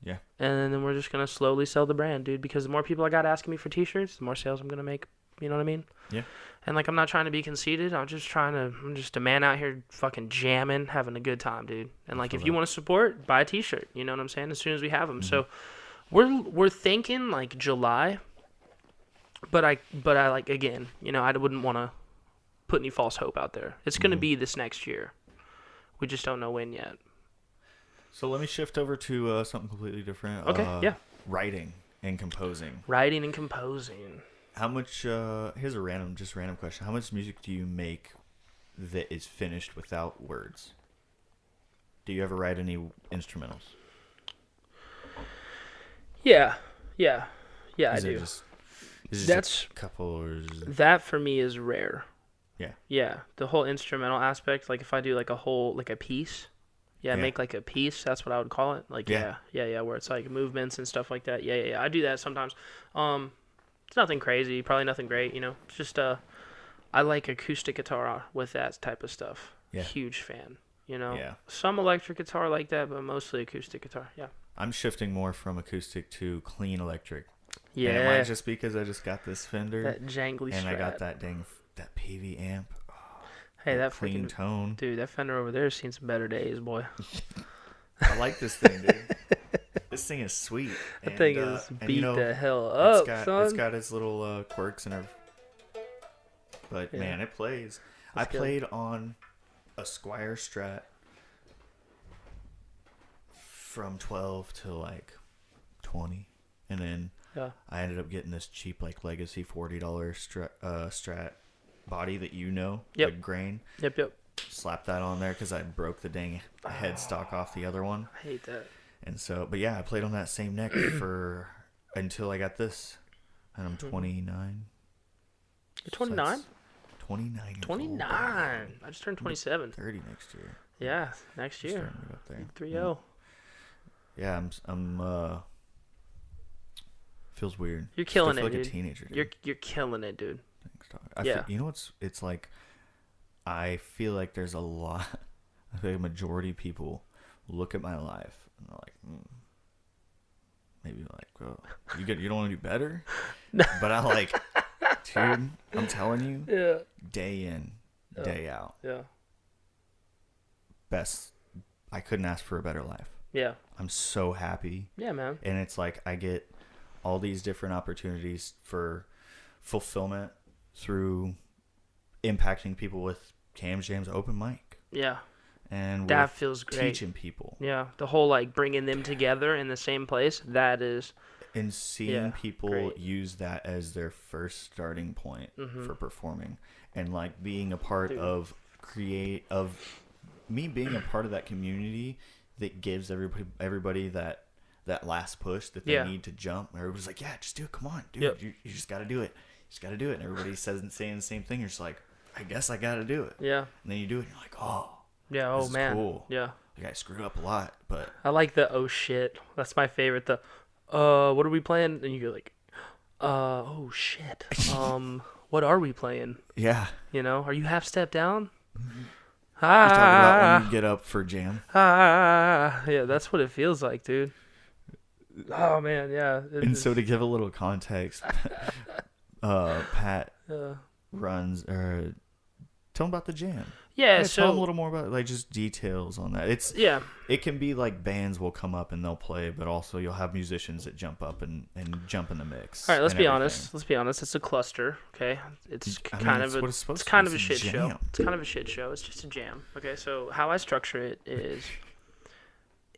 Yeah. And then we're just going to slowly sell the brand, dude, because the more people I got asking me for T-shirts, the more sales I'm going to make. You know what I mean? Yeah. And like, I'm not trying to be conceited. I'm just a man out here fucking jamming, having a good time, dude. And like, if you want to support, buy a T-shirt. You know what I'm saying? As soon as we have them. Mm-hmm. So we're thinking like July, but I like, again, you know, I wouldn't want to put any false hope out there. It's going to be this next year. We just don't know when yet. So let me shift over to something completely different. Okay, yeah. Writing and composing. How much, here's a random question. How much music do you make that is finished without words? Do you ever write any instrumentals? Yeah, I do. That's a couple or that for me is rare. Yeah. Yeah, the whole instrumental aspect, like if I do like a piece, make like a piece, that's what I would call it. Like, yeah, where it's like movements and stuff like that. Yeah, I do that sometimes. It's nothing crazy, probably nothing great, you know. It's just I like acoustic guitar with that type of stuff. Yeah. Huge fan, you know. Yeah. Some electric guitar like that, but mostly acoustic guitar. Yeah. I'm shifting more from acoustic to clean electric. Yeah. And it might just be because I just got this Fender. That jangly and Strat. I got that PV amp. Oh, hey, that clean freaking tone. Dude, that Fender over there has seen some better days, boy. I like this thing, dude. This thing is sweet. That thing is beat the hell up, son. It's got its little quirks and everything. But, man, it plays. That's good. Played on a Squier Strat from 12 to, like, 20. And then I ended up getting this cheap, like, Legacy $40 Strat body that the grain. Yep. Slap that on there because I broke the dang headstock off the other one. I hate that. And so, but yeah, I played on that same neck until I got this. And I'm 29. You're 29? 29. 29. I just turned 27. 30 next year. Yeah, next year. Up there. 3-0. Yeah, feels weird. You're killing it, like dude. A teenager, dude. You're killing it, dude. Thanks, dog. Yeah. You know what's? It's like I feel like there's a lot. I think a majority of people look at my life and they're like, maybe like, oh, you don't want to do better. But I like, dude, I'm telling you, Yeah. day in, day out, Yeah. best. I couldn't ask for a better life. Yeah. I'm so happy. Yeah, man. And it's like I get all these different opportunities for fulfillment through impacting people with Cam's Jams open mic. Yeah. And that feels great. Teaching people. Yeah. The whole like bringing them together in the same place. That is. And seeing people great. use that as their first starting point for performing, and like being a part of me being a part of that community that gives everybody that last push that they need to jump. Everybody's like, yeah, just do it. Come on, dude. Yep. You just got to do it. You just got to do it. And everybody saying the same thing. You're just like, I guess I got to do it. Yeah. And then you do it and you're like, oh. Yeah, this is man. Cool. Yeah. Like I screwed up a lot, but I like the oh shit. That's my favorite. The what are we playing? And you go like, oh shit. What are we playing? Yeah. You know, are you half step down? You're talking about when you get up for jam. Yeah, that's what it feels like, dude. Oh man, yeah. And so to give a little context, Pat runs tell him about the jam. Yeah, tell him a little more about like just details on that. It can be like bands will come up and they'll play, but also you'll have musicians that jump up and jump in the mix. All right, let's be honest. It's a cluster, okay? It's kind of a shit show. It's kind of a shit show. It's just a jam. Okay, so how I structure it is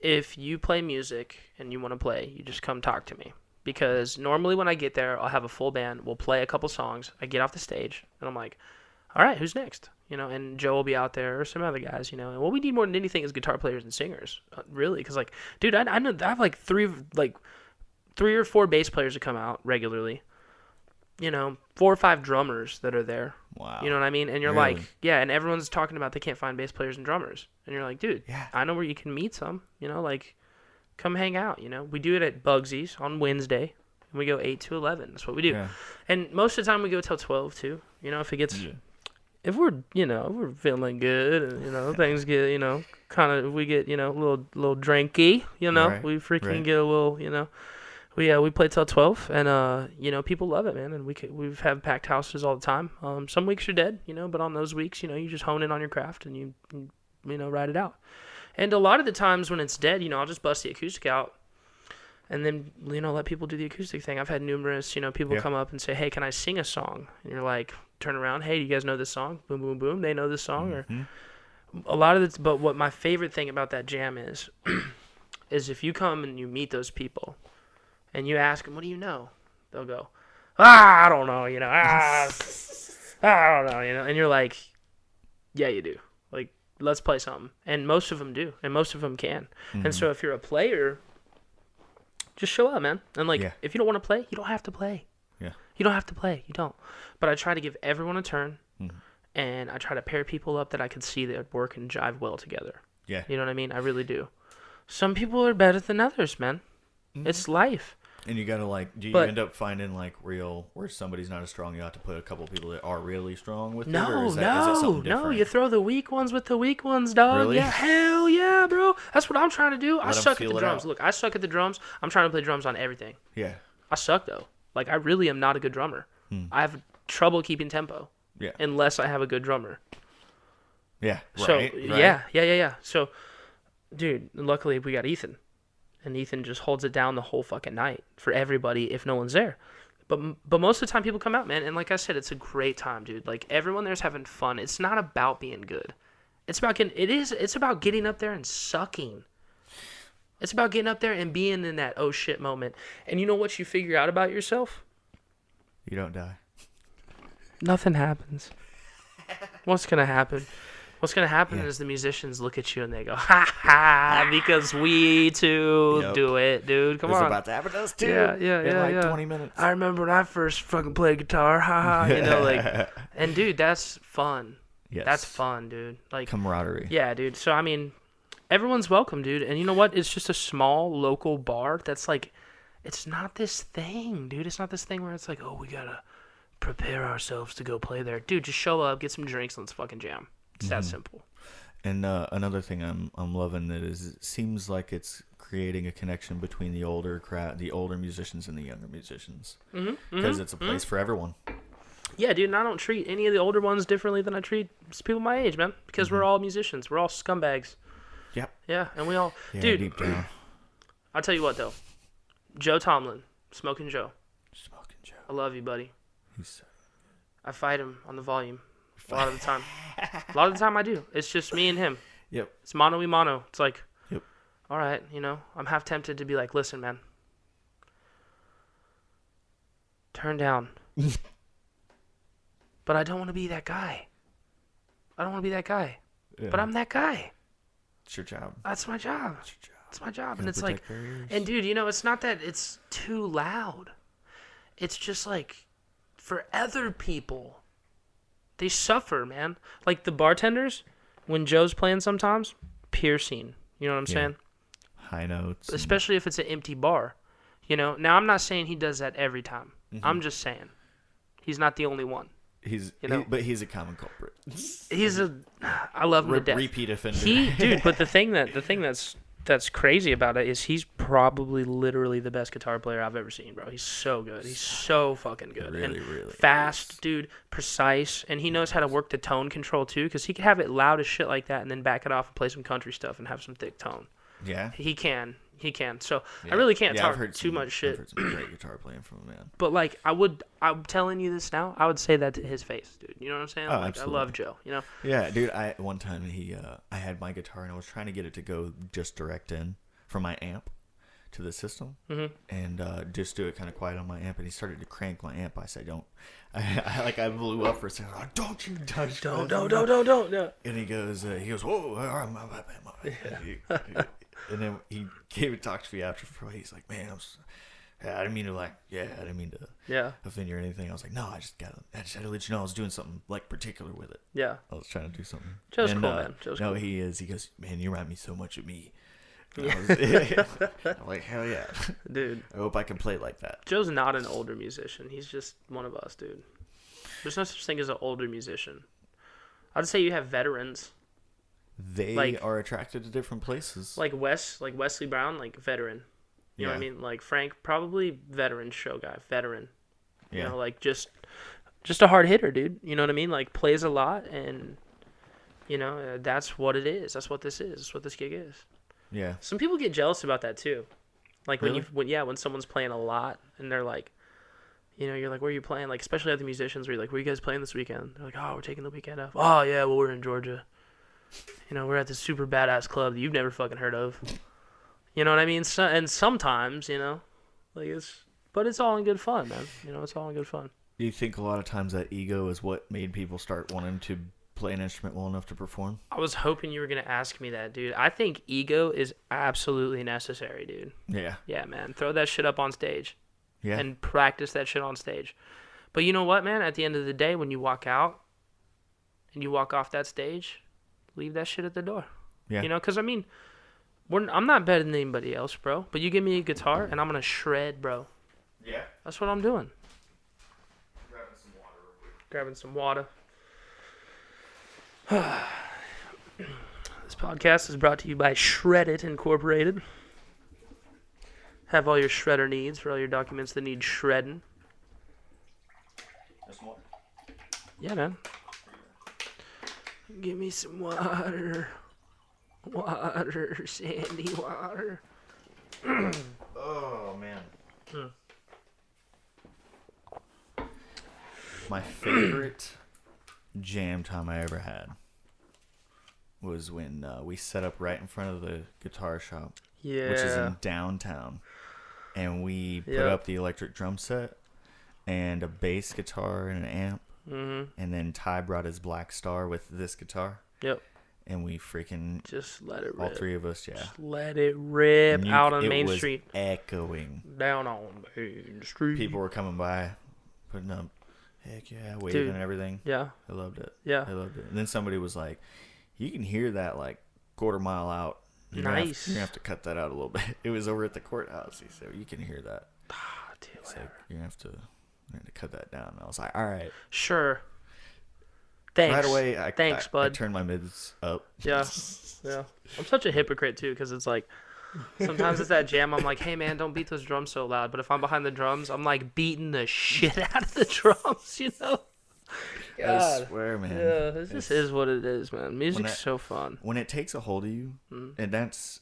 if you play music and you want to play, you just come talk to me. Because normally when I get there, I'll have a full band. We'll play a couple songs. I get off the stage and I'm like, all right, who's next? You know, and Joe will be out there or some other guys, you know. And what we need more than anything is guitar players and singers, really. Because, like, dude, I know I have, like, three or four bass players that come out regularly. You know, 4 or 5 drummers that are there. Wow. You know what I mean? And you're really? like, yeah, and everyone's talking about they can't find bass players and drummers. And you're like, dude, I know where you can meet some. You know, like, come hang out, you know. We do it at Bugsy's on Wednesday. And we go 8 to 11. That's what we do. Yeah. And most of the time we go till 12, too. You know, if it gets... Yeah. If we're feeling good and, you know, things get, you know, kind of, we get, you know, a little drinky, you know, we freaking get a little, you know, we play till 12 and, you know, people love it, man. And we've had packed houses all the time. Some weeks you're dead, you know, but on those weeks, you know, you just hone in on your craft and you know, ride it out. And a lot of the times when it's dead, you know, I'll just bust the acoustic out and then, you know, let people do the acoustic thing. I've had numerous, you know, people come up and say, hey, can I sing a song? And you're like, turn around, hey, do you guys know this song? Boom, boom, boom. They know this song. Or a lot of it. But what my favorite thing about that jam is if you come and you meet those people and you ask them, what do you know? They'll go, I don't know, you know, I don't know, you know. And you're like, yeah, you do. Like, let's play something. And most of them do. And most of them can. And so if you're a player, just show up, man. And, like, if you don't want to play, you don't have to play. Yeah. You don't have to play. You don't. But I try to give everyone a turn, and I try to pair people up that I can see that work and jive well together. Yeah. You know what I mean? I really do. Some people are better than others, man. It's life. And you gotta do you end up finding where somebody's not as strong, you have to put a couple of people that are really strong with it? Or is that something different? You throw the weak ones with the weak ones, dog. Really? Yeah, hell yeah, bro. That's what I'm trying to do. I suck at the drums. Look, I suck at the drums. I'm trying to play drums on everything. Yeah. I suck though. Like, I really am not a good drummer. I have trouble keeping tempo. Yeah. Unless I have a good drummer. Yeah. So, right. Yeah. So, dude, luckily we got Ethan. And Ethan just holds it down the whole fucking night for everybody if no one's there. But most of the time people come out, man. And like I said, it's a great time, dude. Like, everyone there's having fun. It's not about being good. It's about getting up there and sucking. It's about getting up there and being in that oh shit moment. And you know what you figure out about yourself? You don't die. Nothing happens. What's going to happen? What's going to happen is the musicians look at you and they go, ha ha, because we too do it, dude. Come on. It's about to happen to us too. Yeah. 20 minutes. I remember when I first fucking played guitar, ha ha. You know, like, and dude, that's fun. Yes. That's fun, dude. Like, camaraderie. Yeah, dude. So, I mean, everyone's welcome, dude. And you know what? It's just a small local bar that's like, it's not this thing, dude. It's not this thing where it's like, oh, we gotta prepare ourselves to go play there. Dude, just show up, get some drinks, and let's fucking jam. It's that simple. And another thing I'm loving that is it seems like it's creating a connection between the older musicians and the younger musicians, because it's a place for everyone. Yeah, dude, and I don't treat any of the older ones differently than I treat people my age, man, because we're all musicians. We're all scumbags. Yep. Yeah, and we all... Yeah, dude, deep down. I'll tell you what, though. Joe Tomlin, Smoking Joe. Smoking Joe. I love you, buddy. He's so... I fight him on the volume a lot of the time. A lot of the time I do. It's just me and him. Yep. It's mano y mano. It's like, yep. All right, I'm half tempted to be like, listen, man. Turn down. But I don't want to be that guy. I don't want to be that guy. Yeah. But I'm that guy. It's your job. That's my job. It's your job. It's my job. And it's like, and dude, it's not that it's too loud. It's just like, for other people, they suffer, man. Like the bartenders, when Joe's playing sometimes, piercing. You know what I'm saying? High notes. Especially if it's an empty bar. Now I'm not saying he does that every time. I'm just saying he's not the only one. But he's a common culprit. I love him to death. Repeat offender. Dude, but the thing that's crazy about it is he's probably literally the best guitar player I've ever seen, bro. He's so good. He's so fucking good. Really, and really fast, is. Dude, precise, and he knows how to work the tone control too, because he can have it loud as shit like that and then back it off and play some country stuff and have some thick tone. Yeah. He can. So I really can't talk too much shit. I've heard some great guitar playing from him, man. But like I'm telling you this now, I would say that to his face, dude. You know what I'm saying? Oh, like, absolutely. I love Joe, Yeah, dude, one time I had my guitar and I was trying to get it to go just direct in from my amp to the system, and just do it kind of quiet on my amp, and he started to crank my amp. I said, "Don't!" I blew up for a second. Like, don't you touch? Don't. No. And he goes, "Whoa, my bad." And then he came and talked to me after. He's like, "Man, I didn't mean to offend you or anything." I was like, "No, I just had to let you know I was doing something like particular with it." Yeah, I was trying to do something. Joe's cool, man. Joe's cool. He is. He goes, "Man, you remind me so much of me." I'm like, hell yeah, dude. I hope I can play like that. Joe's not an older musician. He's just one of us, dude. There's no such thing as an older musician. I'd say you have veterans. They are attracted to different places. Like Wesley Brown, like veteran. You know what I mean? Like Frank, probably veteran show guy, veteran. Yeah. Like just a hard hitter, dude. You know what I mean? Like plays a lot, and that's what it is. That's what this is. That's what this gig is. Yeah. Some people get jealous about that too. Like really? when someone's playing a lot and they're like, you're like, where are you playing? Like especially other musicians where you're like, where are you guys playing this weekend? They're like, oh, we're taking the weekend off. Oh yeah, well we're in Georgia. We're at this super badass club that you've never fucking heard of. You know what I mean? So, and sometimes, but it's all in good fun, man. It's all in good fun. Do you think a lot of times that ego is what made people start wanting to play an instrument well enough to perform? I was hoping you were going to ask me that, dude. I think ego is absolutely necessary, dude. Yeah. Yeah, man. Throw that shit up on stage. Yeah. And practice that shit on stage. But you know what, man? At the end of the day, when you walk out and you walk off that stage, leave that shit at the door. Yeah. Because, I'm not better than anybody else, bro. But you give me a guitar and I'm going to shred, bro. Yeah. That's what I'm doing. Grabbing some water. This podcast is brought to you by Shred It Incorporated. Have all your shredder needs for all your documents that need shredding. Just more. Yeah, man. Give me some water. Water, sandy water. Oh, man. My favorite jam time I ever had was when we set up right in front of the guitar shop, which is in downtown, and we put up the electric drum set and a bass guitar and an amp, and then Ty brought his Black Star with this guitar. Yep. And we freaking just let it rip. All three of us, Just let it rip out on Main Street. Echoing down on Main Street. People were coming by, putting up, heck yeah, waving and everything. Yeah. I loved it. Yeah. I loved it. And then somebody was like, you can hear that like quarter mile out. You're gonna have to cut that out a little bit. It was over at the courthouse. He said, you can hear that. Dude, like, you're gonna have to I had to cut that down. And I was like, all right. Sure. Thanks. Right away, Thanks, I bud. turned my mids up. Yeah. I'm such a hypocrite too, because it's like sometimes it's that jam. I'm like, hey man, don't beat those drums so loud. But if I'm behind the drums, I'm like beating the shit out of the drums. You know. God. I swear, man. Yeah, this just is what it is, man. Music's so fun. When it takes a hold of you, and that's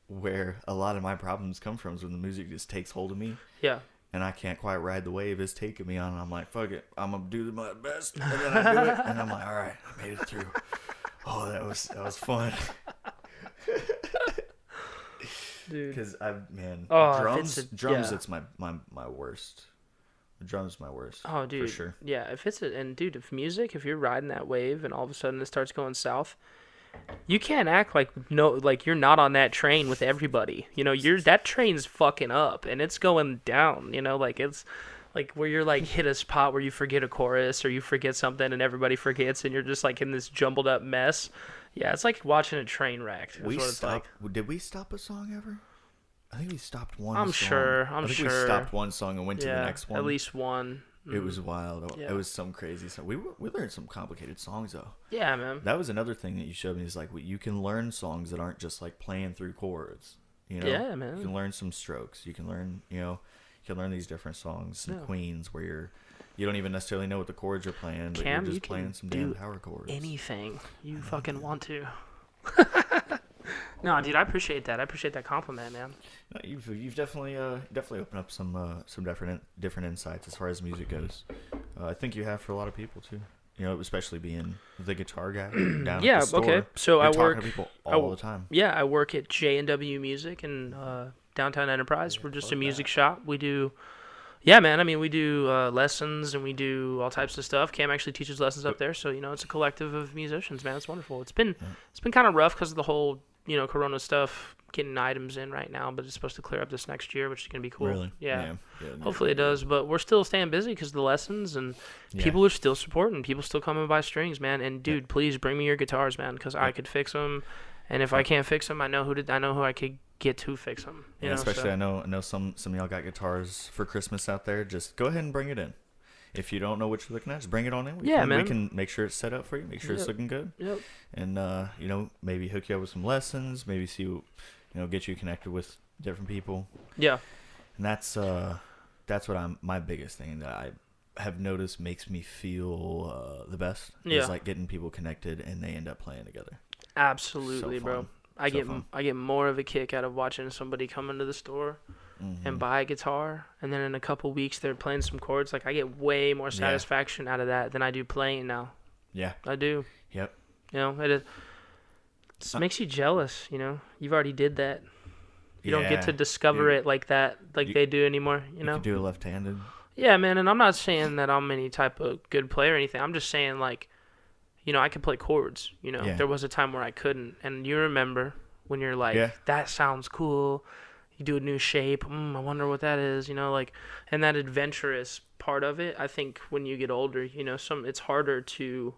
where a lot of my problems come from, is when the music just takes hold of me. Yeah. And I can't quite ride the wave it's taking me on. And I'm like, fuck it, I'm gonna do my best, and then I do it, and I'm like, all right, I made it through. Oh, that was fun. Dude. Because drums. It's my worst. Drums my worst. Oh, dude. For sure. Yeah, if you're riding that wave and all of a sudden it starts going south, you can't act like you're not on that train with everybody. You know, that train's fucking up and it's going down. You know, like it's like where you're like hit a spot where you forget a chorus or you forget something and everybody forgets and you're just like in this jumbled up mess. Yeah, it's like watching a train wreck. Did we stop a song ever? I think we stopped one I'm song. sure. I think we stopped one song and went to the next one. At least one. It was wild. Yeah. It was some crazy song. We learned some complicated songs though. Yeah, man. That was another thing that you showed me is like you can learn songs that aren't just like playing through chords. You know? Yeah, man. You can learn some strokes. You can learn these different songs, some queens where you don't even necessarily know what the chords you're playing, but you're just playing some damn power chords. Anything you fucking want to. No, dude, I appreciate that. I appreciate that compliment, man. No, you've definitely opened up some different insights as far as music goes. I think you have for a lot of people too. You know, especially being the guitar guy down at the store. Okay. So I work talking to people all the time. Yeah, I work at J&W Music in downtown Enterprise. We're just a music shop. We do. Yeah, man. I mean, we do lessons and we do all types of stuff. Cam actually teaches lessons up there, so you know, it's a collective of musicians, man. It's wonderful. It's been kind of rough because of the whole Corona stuff, getting items in right now, but it's supposed to clear up this next year, which is gonna be cool. Really? Yeah. Hopefully it does, but we're still staying busy because of the lessons and people are still supporting. People still coming by strings, man. And dude, please bring me your guitars, man, because I could fix them. And if I can't fix them, I know who I could get to fix them. You know, especially I know some of y'all got guitars for Christmas out there. Just go ahead and bring it in. If you don't know what you're looking at, just bring it on in. We can make sure it's set up for you, make sure it's looking good. Yep. And, maybe hook you up with some lessons, maybe see, get you connected with different people. Yeah. And that's my biggest thing that I have noticed makes me feel the best. Yeah. Is like getting people connected and they end up playing together. Absolutely, bro. I get more of a kick out of watching somebody come into the store and buy a guitar, and then in a couple weeks they're playing some chords. Like I get way more satisfaction out of that than I do playing now. Yeah, I do. Yep. It just makes you jealous. You've already did that. You don't get to discover it like that, they do anymore. You can do it left-handed. Yeah, man. And I'm not saying that I'm any type of good player or anything. I'm just saying I could play chords. There was a time where I couldn't, and you remember when you're like, that sounds cool. You do a new shape. I wonder what that is. And that adventurous part of it. I think when you get older, it's harder to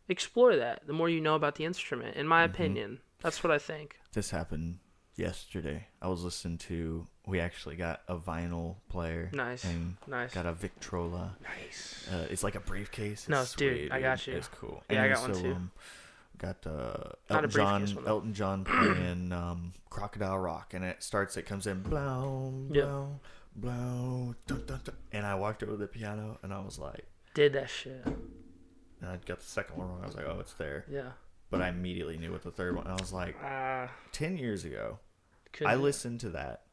explore that. The more you know about the instrument, in my opinion, that's what I think. This happened yesterday. I was listening to. We actually got a vinyl player. Nice. Got a Victrola. Nice. It's like a briefcase. It's sweet, I got you. It's cool. Yeah, I got one too. Got Elton John playing Crocodile Rock, and it comes in blow, blow, blow, dun, dun, dun. And I walked over to the piano, and I was like, did that shit. And I got the second one wrong. I was like, oh, it's there. Yeah. But I immediately knew what the third one. I was like, 10 years ago, I listened to that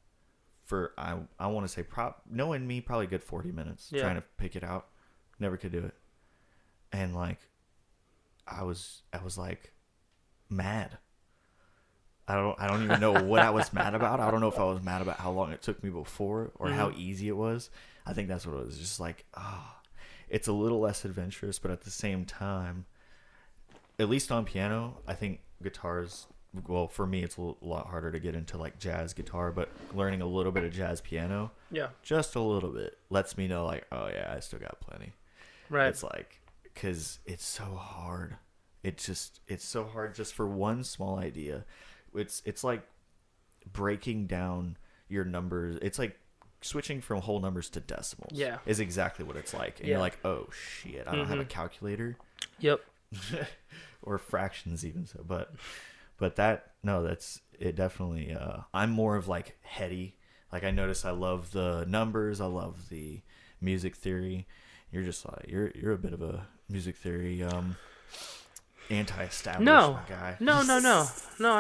for I want to say knowing me probably a good 40 minutes trying to pick it out. Never could do it, and I was like mad. I don't even know what I was mad about. I don't know if I was mad about how long it took me before or how easy it was. I think that's what it was. Just like, it's a little less adventurous, but at the same time, at least on piano, I think guitars, well, for me, it's a lot harder to get into like jazz guitar, but learning a little bit of jazz piano, just a little bit, lets me know like, oh yeah, I still got plenty. Right. It's like, because it's so hard. It's so hard just for one small idea. It's like breaking down your numbers. It's like switching from whole numbers to decimals. Yeah. Is exactly what it's like, and you're like, oh shit, I don't have a calculator. Yep. Or fractions even. So, but that's it. Definitely. I'm more of like heady. Like I notice I love the numbers. I love the music theory. You're just like you're a bit of a music theory anti-establishment guy. No, I'm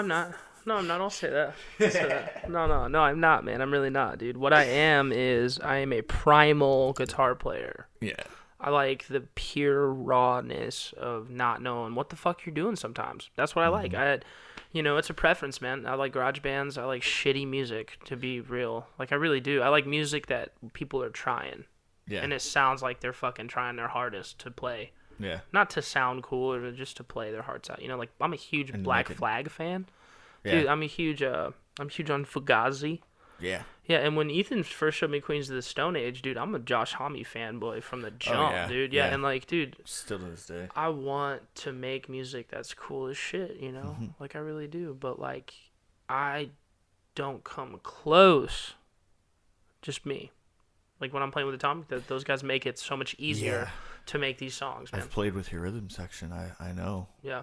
not. No, I'm not. I'll say that. No, I'm not, man. I'm really not, dude. What I am is I am a primal guitar player. Yeah. I like the pure rawness of not knowing what the fuck you're doing sometimes. That's what I like. It's a preference, man. I like garage bands. I like shitty music, to be real. Like, I really do. I like music that people are trying. Yeah. And it sounds like they're fucking trying their hardest to play. Yeah. Not to sound cool or just to play their hearts out. Like, I'm a huge Black Flag fan. Yeah. Dude, I'm huge on Fugazi. Yeah. Yeah, and when Ethan first showed me Queens of the Stone Age, dude, I'm a Josh Homme fanboy from the jump, dude. Yeah, and like, dude, still to this day, I want to make music that's cool as shit, Like, I really do. But, like, I don't come close. Just me. Like, when I'm playing with Atomic, those guys make it so much easier to make these songs, man. I've played with your rhythm section. I know. Yeah.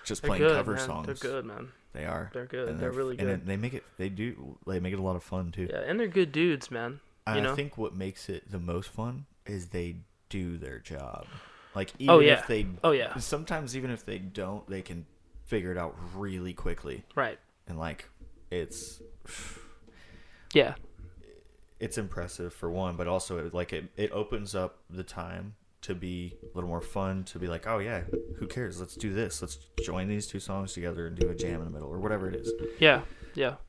Just They're playing good, cover man. songs. They're good, man. They are. They're good. And they're really good. And they make it a lot of fun, too. Yeah, and they're good dudes, man. I think what makes it the most fun is they do their job. Like, even if they... Oh, yeah. Sometimes even if they don't, they can figure it out really quickly. Right. And, like, it's... Yeah. It's impressive, for one, but also, it opens up the time to be a little more fun, to be like, oh yeah, who cares? Let's do this. Let's join these two songs together and do a jam in the middle, or whatever it is. Yeah.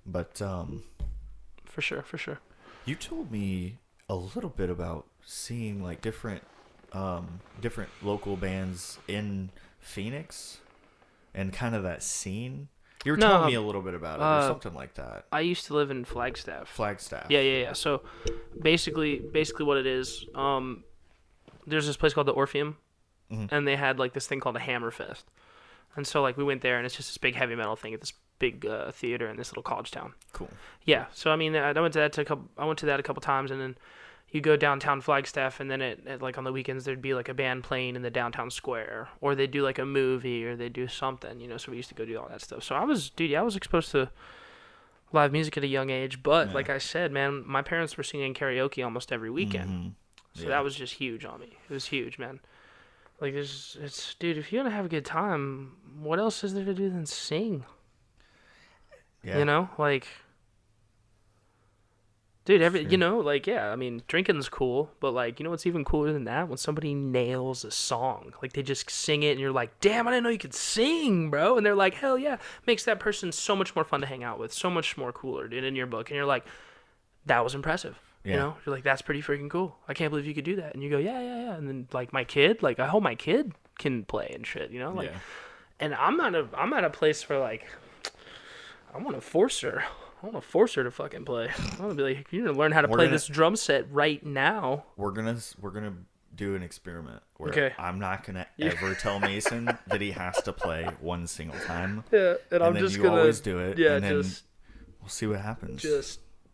But for sure. You told me a little bit about seeing like different local bands in Phoenix and kind of that scene. You were telling me a little bit about it, or something like that. I used to live in Flagstaff. Yeah. So basically what it is, there's this place called the Orpheum, and they had like this thing called a Hammerfest. And so like we went there, and it's just this big heavy metal thing at this big theater in this little college town. Cool. Yeah. So I mean, I went to that a couple times, and then you go downtown Flagstaff, and then at like on the weekends there'd be like a band playing in the downtown square, or they'd do like a movie, or they'd do something, So we used to go do all that stuff. So I was exposed to live music at a young age. But like I said, man, my parents were singing karaoke almost every weekend, so that was just huge on me. It was huge, man. Like it's dude, if you want to have a good time, what else is there to do than sing? Yeah. Like. Dude, I mean, drinking's cool, but like, what's even cooler than that? When somebody nails a song, like they just sing it, and you're like, "Damn, I didn't know you could sing, bro!" And they're like, "Hell yeah!" Makes that person so much more fun to hang out with, so much more cooler, dude. In your book, and you're like, "That was impressive." You're like, "That's pretty freaking cool. I can't believe you could do that." And you go, "Yeah." And then like my kid, like I hope my kid can play and shit, like. And I'm at a place where like, I want to force her. I want to force her to fucking play. I want to be like, you're gonna learn how to play this drum set right now. We're gonna do an experiment where I'm not gonna ever tell Mason that he has to play one single time. Yeah, and I'm just gonna always do it. Yeah, and then we'll see what happens.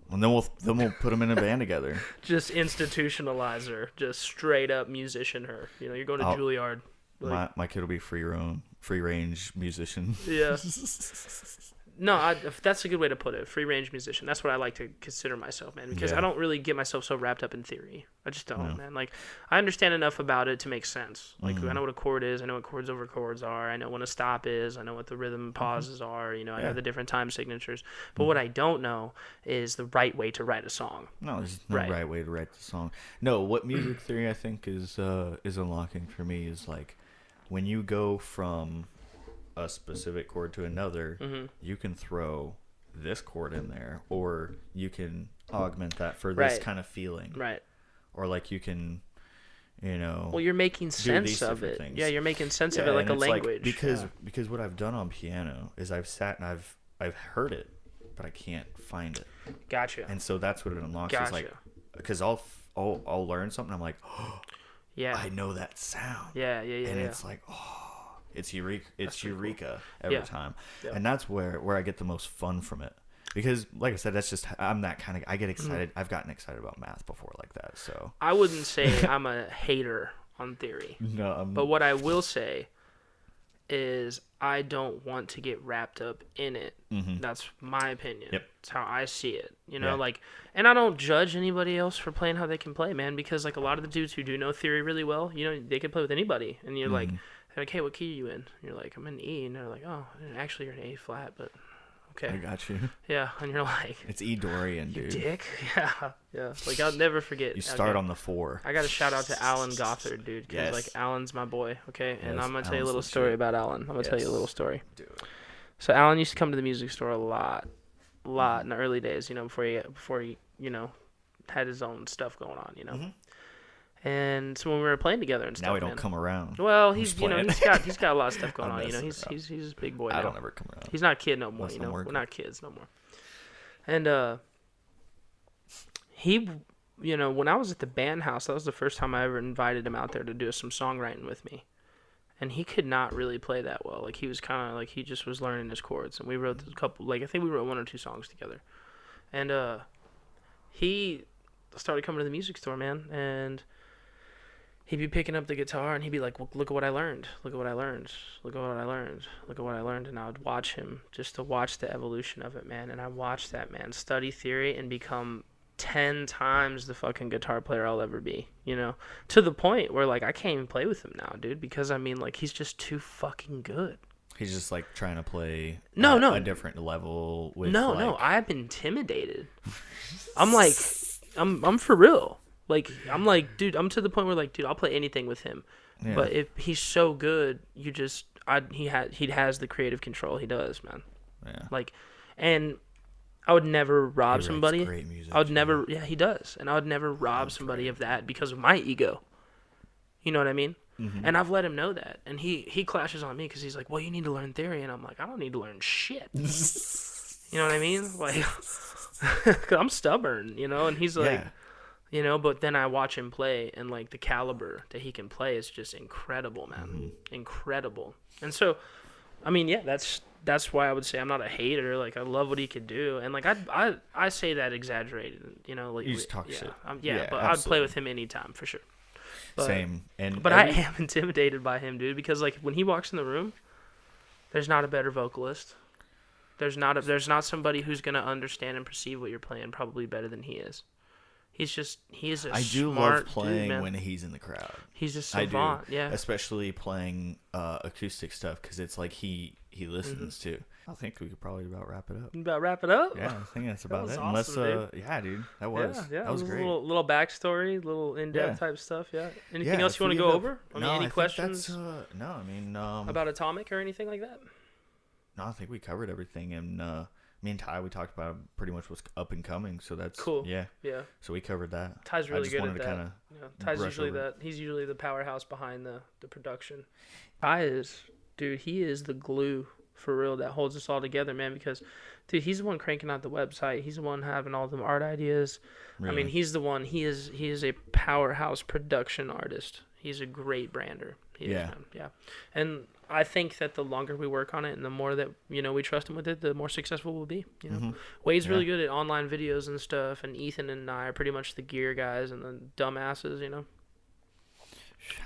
And then we'll put them in a band together. Just institutionalize her. Just straight up musician her. You're going to Juilliard. Like, my kid will be free range musician. Yeah. No, that's a good way to put it. Free range musician. That's what I like to consider myself, man. Because I don't really get myself so wrapped up in theory. I just don't, man. Like, I understand enough about it to make sense. Like, I know what a chord is. I know what chords over chords are. I know when a stop is. I know what the rhythm pauses are. I know the different time signatures. But what I don't know is the right way to write a song. No, there's no right way to write the song. No, what music theory I think is unlocking for me is like when you go from a specific chord to another, you can throw this chord in there, or you can augment that for this kind of feeling, right? Or like you can, well, you're making sense of it. Things. Yeah, you're making sense of it like a language. Like, because what I've done on piano is I've sat and I've heard it, but I can't find it. Gotcha. And so that's what it unlocks. Is like, because I'll learn something, I'm like, oh, yeah, I know that sound. Yeah. And it's like, oh. It's eureka every time. Yeah. And that's where I get the most fun from it. Because, like I said, that's just I'm that kind of. I get excited. I've gotten excited about math before like that. So I wouldn't say I'm a hater on theory. no, but what I will say is I don't want to get wrapped up in it. That's my opinion. Yep. It's how I see it. You know, like, and I don't judge anybody else for playing how they can play, man, because like a lot of the dudes who do know theory really well, you know, they can play with anybody. And you're like, they're like, hey, what key are you in? And you're like, I'm in E. And they're like, oh, actually you're in A flat, but okay. I got you. Yeah. And you're like, it's E Dorian, dude. Dick. Yeah. Yeah. Like, I'll never forget. You start on the 4. I got to shout out to Alan Gothard, dude. Because, like, Alan's my boy, okay? And I'm going to tell you a little story about Alan. I'm going to tell you a little story. Dude. So, Alan used to come to the music store a lot in the early days, you know, before he you know, had his own stuff going on, you know? And so when we were playing together and stuff, now he don't come around. Well, he's you know he's got a lot of stuff going on. You know, he's a big boy now. I don't ever come around. He's not a kid no more. You know, we're not kids no more. And he, you know, when I was at the band house, that was the first time I ever invited him out there to do some songwriting with me. And he could not really play that well. Like he was kind of like he just was learning his chords. And we wrote a couple. Like I think we wrote 1 or 2 songs together. And he started coming to the music store, man, and he'd be picking up the guitar and he'd be like, well, look at what I learned. Look at what I learned. Look at what I learned. Look at what I learned. And I would watch him just to watch the evolution of it, man. And I watched that man study theory and become 10 times the fucking guitar player I'll ever be, you know, to the point where like I can't even play with him now, dude, because I mean, like, he's just too fucking good. He's just like trying to play a different level with no, I'm intimidated. I'm like, I'm for real. Like, I'm like, dude, I'm to the point where, like, dude, I'll play anything with him. Yeah. But if he's so good, he has the creative control. He does, man. Yeah. Like, and I would never rob somebody. Great music, I would never, he does. And I would never rob somebody of that because of my ego. You know what I mean? And I've let him know that. And he clashes on me because he's like, well, you need to learn theory. And I'm like, I don't need to learn shit. You know what I mean? Like, cause I'm stubborn, you know? And he's like... Yeah. You know, but then I watch him play, and, like, the caliber that he can play is just incredible, man. Incredible. And so, I mean, yeah, that's why I would say I'm not a hater. Like, I love what he could do. And, like, I say that exaggerated, you know. Like, you just talk shit. But absolutely. I'd play with him anytime, for sure. But, same. But I am intimidated by him, dude, because, like, when he walks in the room, there's not a better vocalist. There's not somebody who's going to understand and perceive what you're playing probably better than he is. He's a I do smart love playing dude, when he's in the crowd. He's a savant, yeah. Especially playing acoustic stuff because it's like he listens to. I think we could probably about wrap it up. Yeah, I think that's about it. Awesome, Unless, yeah, dude, that was great. Little backstory, little in-depth type stuff. Yeah. Anything else you want to go over? I mean, any questions? No, I mean about Atomic or anything like that. No, I think we covered everything, and me and Ty, we talked about pretty much what's up and coming, so that's cool. Yeah. So we covered that. Ty's really good at that. Ty's usually he's usually the powerhouse behind the production. Ty is, dude, he is the glue for real that holds us all together, man, because dude, he's the one cranking out the website. He's the one having all the art ideas. Really? I mean, he's the one. He is a powerhouse production artist. He's a great brander. Yeah. And I think that the longer we work on it and the more that, you know, we trust him with it, the more successful we'll be. You know, Wade's really good at online videos and stuff, and Ethan and I are pretty much the gear guys and the dumbasses, you know.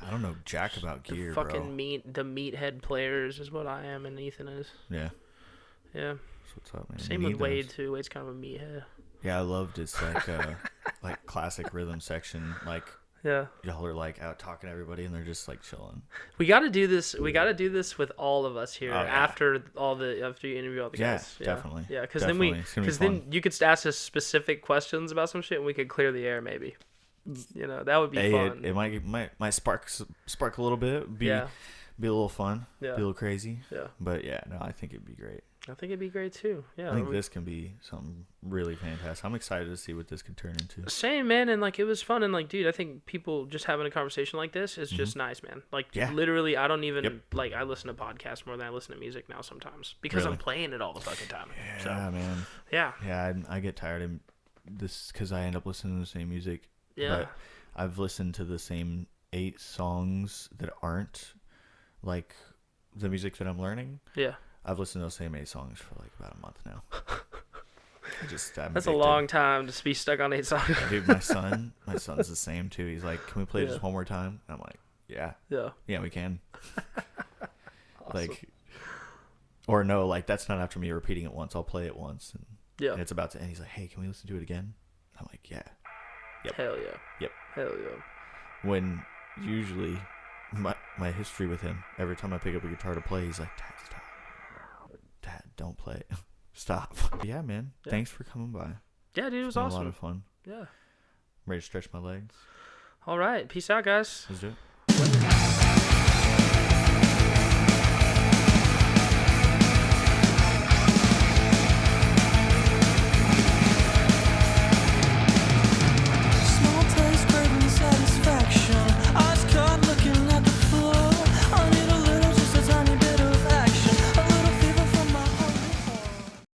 I don't know jack about gear, bro. The meathead players is what I am and Ethan is. Yeah. Yeah. That's what's up, man. Same with Wade too. Wade's kind of a meathead. Yeah, I loved it's like like classic rhythm section, like. Yeah. Y'all are like out talking to everybody and they're just like chilling. We got to do this. We got to do this with all of us here after you interview all the guys. Yeah, definitely. Yeah, because then you could ask us specific questions about some shit and we could clear the air maybe. You know, that would be fun. It might spark a little bit. Be a little fun. Yeah. Be a little crazy. Yeah. But yeah, no, I think it'd be great. I think it'd be great too. Yeah. I think this can be something really fantastic. I'm excited to see what this can turn into. Same, man, and like it was fun, and like, dude, I think people just having a conversation like this is just nice, man. Like, literally, I don't even like. I listen to podcasts more than I listen to music now sometimes because I'm playing it all the fucking time. Yeah, so, man. Yeah. Yeah, I get tired of this because I end up listening to the same music. Yeah. But I've listened to the same 8 songs that aren't like the music that I'm learning. Yeah. I've listened to those same 8 songs for like about a month now. That's a long time to be stuck on 8 songs. Dude, my son's the same too. He's like, "Can we play just one more time?" And I'm like, "Yeah, we can." Awesome. Like, or no, like that's not after me repeating it once. I'll play it once, and it's about to end. He's like, "Hey, can we listen to it again?" I'm like, "Yeah." Yep. Hell yeah. Yep. Hell yeah. When usually my history with him, every time I pick up a guitar to play, he's like, "Dad, stop. Dad, don't play. Stop." Yeah, man. Yeah. Thanks for coming by. Yeah, dude, it was awesome. A lot of fun. Yeah. I'm ready to stretch my legs. All right. Peace out, guys. Let's do it.